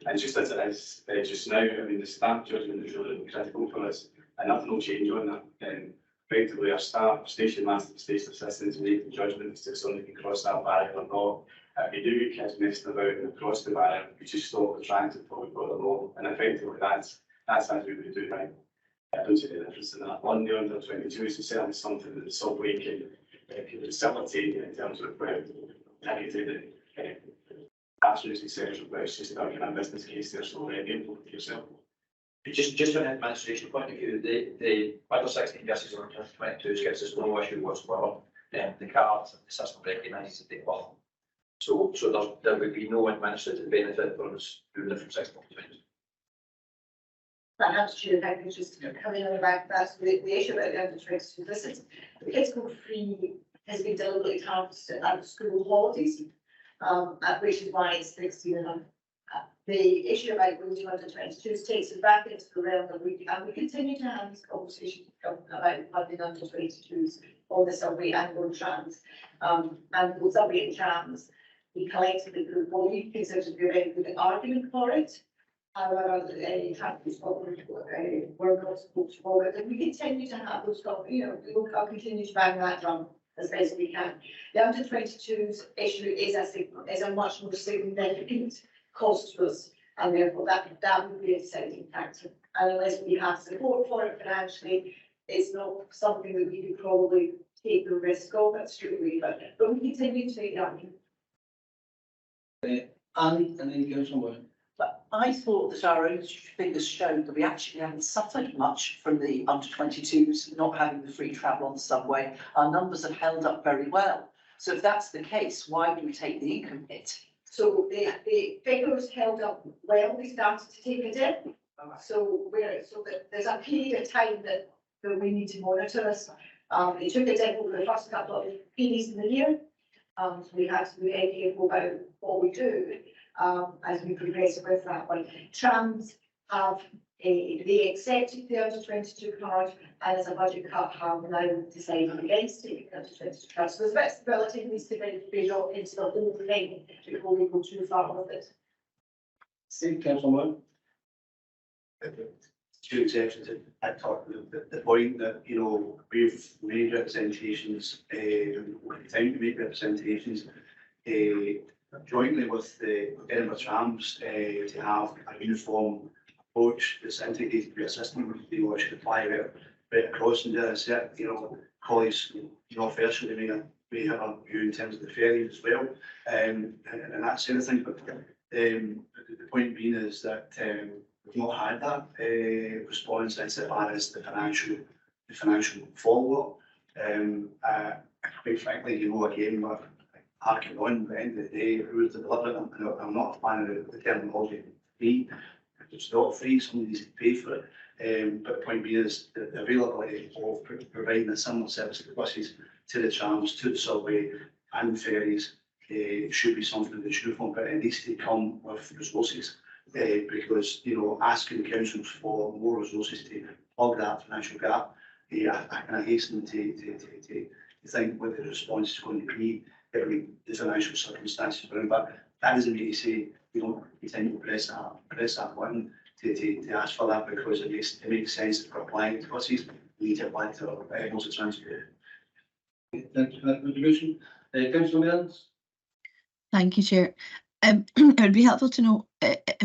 And just as it is just now, I mean, the staff judgment is really critical for us, and nothing will change on that. Effectively, our staff, station masters, station assistants, make the judgments to somebody can cross that barrier or not. If you do get kids messing about and across the barrier, you just stop the transit before we've got them all. And effectively, that's as we would do right. I don't see any difference in that. On the under 22 is certainly something that the subway can facilitate in terms of targeted passengers, etc. But it's just about a business case there, so able for yourself. Just from an administration point of view, the under 16 versus under 22s gives us no issue whatsoever. The card, the system recognises that they qualify. So there would be no administrative benefit for us doing it from 16 to 20. Perhaps Chair, if I could just come in on the back of that. The issue about the under 22, this is the kids go free has been deliberately targeted at school holidays, which is why it's 16 and under. The issue about going to under 22s takes us back into the realm that we continue to have this conversation about funding under 22s on the subway and on trams. And both subway and trams, we collectively group what we consider to be a very good argument for it. However, we're not supposed to forward, and we continue to have those, I'll continue to bang that drum as best as we can. The under 22s issue is a much more significant cost to us, and therefore that would be a deciding factor. And unless we have support for it financially, it's not something that we could probably take the risk of. That's true, but we continue to take that. And then Councillor Moore. But I thought that our own figures showed that we actually haven't suffered much from the under 22s not having the free travel on the subway. Our numbers have held up very well. So if that's the case, why do we take the income hit? So the figures held up well. We started to take a dip. So there's a period of time that we need to monitor this. It took a dip over the first couple of periods in the year. So we had to be very careful about what we do as we progress with that one. Trams have they accepted the under 22 card, and as a budget cut have now decided against taking the under 22 card. So there's a bit of stability that needs to be brought into the whole thing before we go too far with it. See, Councillor Moore. Two exceptions. I talked about the point that, we've made representations, time to make representations. jointly with the Edinburgh Trams to have a uniform approach that's integrated with a system, which could apply right across. And as I said, colleagues, North Ayrshire, may have a view in terms of the ferries as well, and that sort of thing. But the point being is that we've not had that response insofar as the financial follow-up. Quite frankly, again, we're harking on at the end of the day, who's delivering it? I'm not a fan of the terminology free. If it's not free, somebody needs to pay for it. But the point being is the availability of providing a similar service to the buses, to the trams, to the subway and ferries should be something that's uniform, but it needs to come with resources. Because asking the councils for more resources to plug that financial gap, I can hasten to think what the response is going to be, given the financial circumstances around. But that doesn't mean to say we don't continue to press that button to ask for that, because it makes sense that we're applying to buses. We need to apply to our modes of transport. Thank you for that contribution. Councillor Mills. Thank you, Chair. It would be helpful to know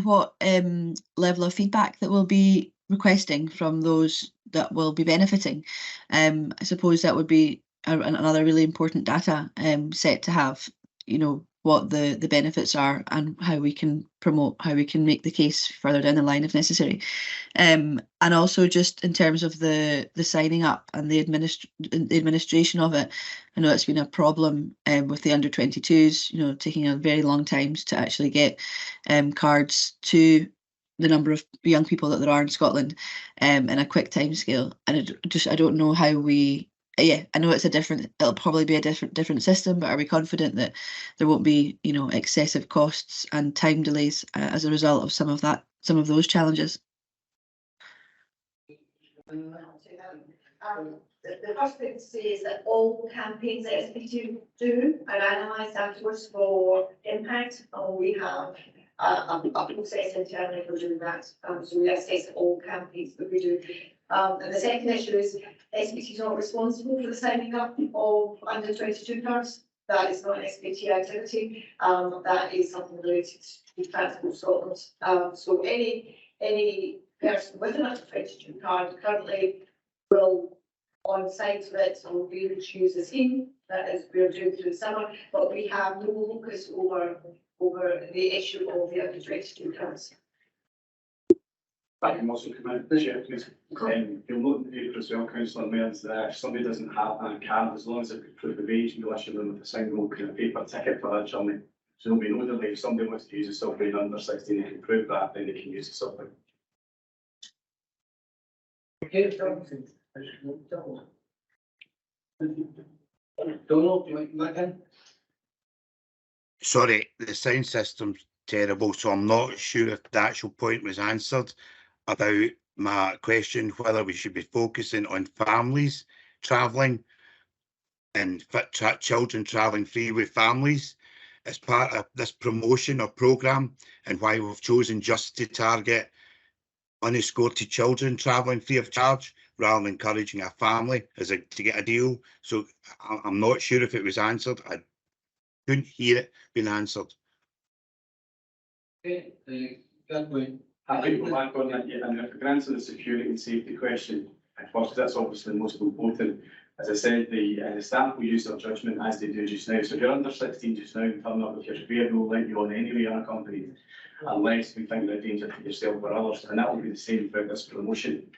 what level of feedback that we'll be requesting from those that will be benefiting. I suppose that would be another really important data set to have, what the benefits are and how we can make the case further down the line if necessary. And also just in terms of the signing up and the administration of it, I know it's been a problem with the under 22s, taking a very long time to actually get cards to the number of young people that there are in Scotland in a quick time scale. And I don't know how I know it'll probably be a different system, but are we confident that there won't be, excessive costs and time delays as a result of some of those challenges? The first thing to say is that all campaigns that SPT do are analysed afterwards for impact, and we have a process internally for doing that. So we assess all campaigns that we do. And the second issue is SPT is not responsible for the signing up of under 22 cards. That is not an SPT activity. That is something related to Transport Scotland. So any person with an under 22 card currently will on site with it will be able to use the scheme. That is we're doing through the summer, but we have no locus over the issue of the under 22 cards. I can also come out this year, please. You'll note in the paper as well, Councillor Mills, that if somebody doesn't have that card, as long as it can prove the wage, we'll issue them with a single kind of paper ticket for that journey. So there'll be no delay. If somebody wants to use a subway under 16, they can prove that, then they can use the subway. Sorry, the sound system's terrible, so I'm not sure if the actual point was answered about my question whether we should be focusing on families travelling and children travelling free with families as part of this promotion or programme, and why we've chosen just to target unescorted children travelling free of charge rather than encouraging a family to get a deal. So I'm not sure if it was answered. I couldn't hear it being answered. I think we're back on that yet, and if we answer the security and safety question first, that's obviously the most important. As I said, the staff will use their judgment as they do just now. So if you're under 16 just now and turn up with your spare, we'll let you on anyway unaccompanied, unless we think they're a danger to yourself or others, and that will be the same throughout this promotion.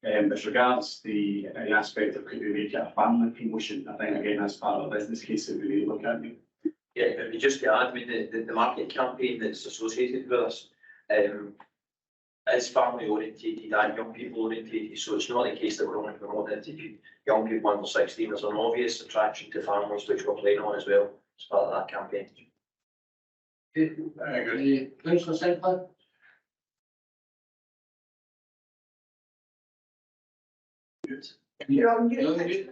As regards the aspect of could we make it a family promotion, I think again that's part of the business case that we need to look at. Yeah, I mean, just to add, I mean, the marketing campaign that's associated with us is family orientated and young people orientated, so it's not the case that we're only promoting it to young people under 16. There's an obvious attraction to families which we're playing on as well as part of that campaign. Councillor Sinclair. You're on mute.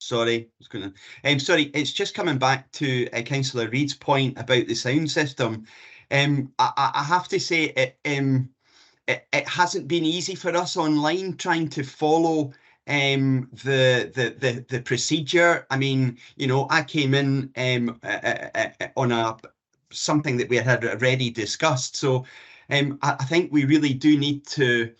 Sorry, sorry, it's just coming back to Councillor Reid's point about the sound system. I have to say it hasn't been easy for us online trying to follow the procedure. I mean, you know, I came in on something that we had already discussed. So I think we really do need to,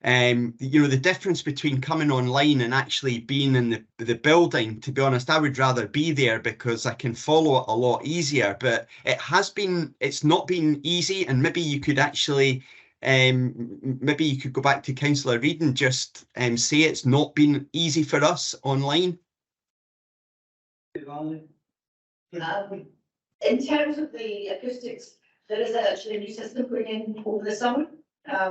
you know, the difference between coming online and actually being in the building, to be honest, I would rather be there because I can follow it a lot easier. But it's not been easy, and maybe you could actually, maybe you could go back to Councillor Reid and just say it's not been easy for us online. In terms of the acoustics, there is actually a new system going in over the summer.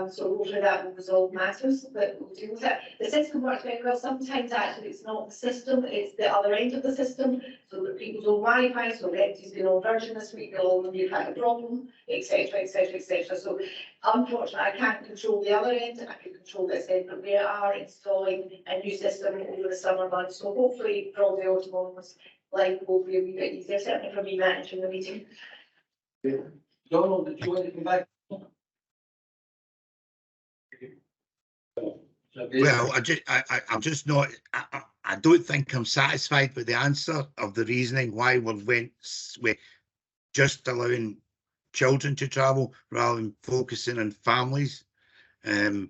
So hopefully that will resolve matters, but we'll deal with it. The system works very well. Sometimes actually it's not the system, it's the other end of the system. So that people's own Wi-Fi, so Recto's been on Virgin this week, they'll all have had a problem, etc, etc, etc. So unfortunately I can't control the other end, I can control this end, but we are installing a new system over the summer months. So hopefully for all the autonomous life will be a wee bit easier, certainly for me managing the meeting. Donald, did you want to come back? Well, I'm just not. I don't think I'm satisfied with the answer of the reasoning why we went with just allowing children to travel rather than focusing on families. And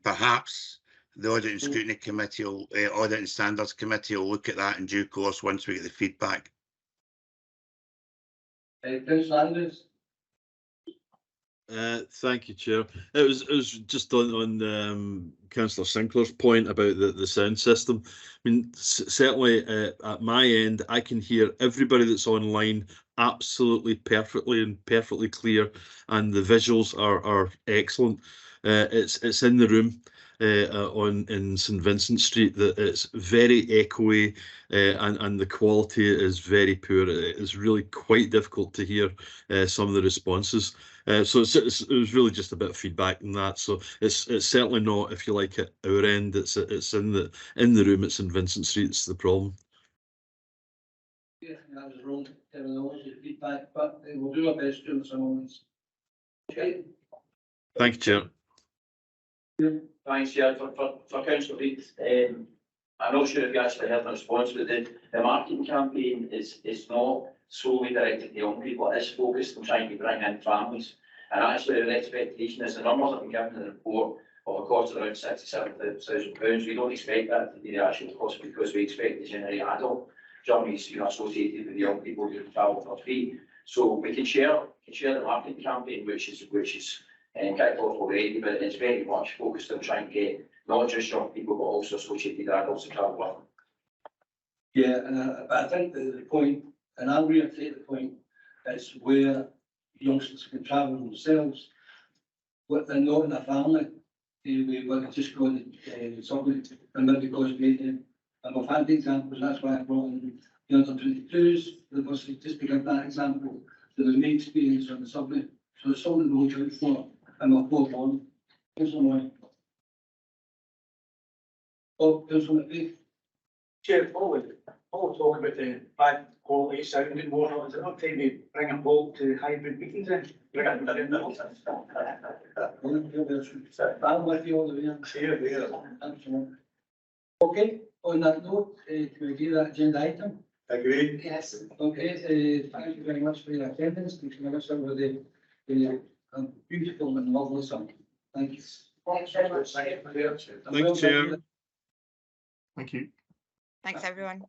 perhaps the Audit and Scrutiny Committee, Audit and Standards Committee, will look at that in due course once we get the feedback. Councillor Andrews. Thank you, Chair. It was just on Councillor Sinclair's point about the sound system. I mean, certainly at my end, I can hear everybody that's online absolutely perfectly and perfectly clear, and the visuals are excellent. It's in the room in St Vincent Street that it's very echoey, and the quality is very poor. It is really quite difficult to hear some of the responses. So it was really just a bit of feedback on that. So it's certainly not, if you like, at our end. It's in the room at St Vincent Street. It's the problem. Yeah, that was wrong terminology feedback, but we'll do our best during some moments. Okay. Thank you, Chair. Thanks, Chair. For Councillor Reid, I'm not sure if you actually heard the response, but the marketing campaign is not solely directed to young people. It is focused on trying to bring in families. And actually, the expectation is the numbers that have been given in the report of a cost around £67,000. We don't expect that to be the actual cost because we expect to generate adult journeys, you know, associated with young people who travel for free. So we can share the marketing campaign, which is kicked off already, but it's very much focused on trying to get not just young people but also associated adults to travel with. Yeah, but I think the point, and I'll reiterate the point, is where youngsters can travel themselves, but they're not in a family. We want to just go in something and maybe cause meeting. And we've had the examples, that's why I brought in the under 22s, because just to give that example, there was me experience on the subway. So it's something to look out for, and we'll go on. Councillor Moy. Oh, Councillor McVeigh. Chair, always talk about the bad quality sound and whatnot. Is it not time to bring a vote to hybrid meetings in? I'm with you all the way. Okay, on that note, can we do that agenda item? Agreed. Yes. Okay, thank you very much for your attendance. Thank you very much for the beautiful and lovely song. Thank you. Thanks very much. Thank you, Chair. Thank you. Thanks, everyone.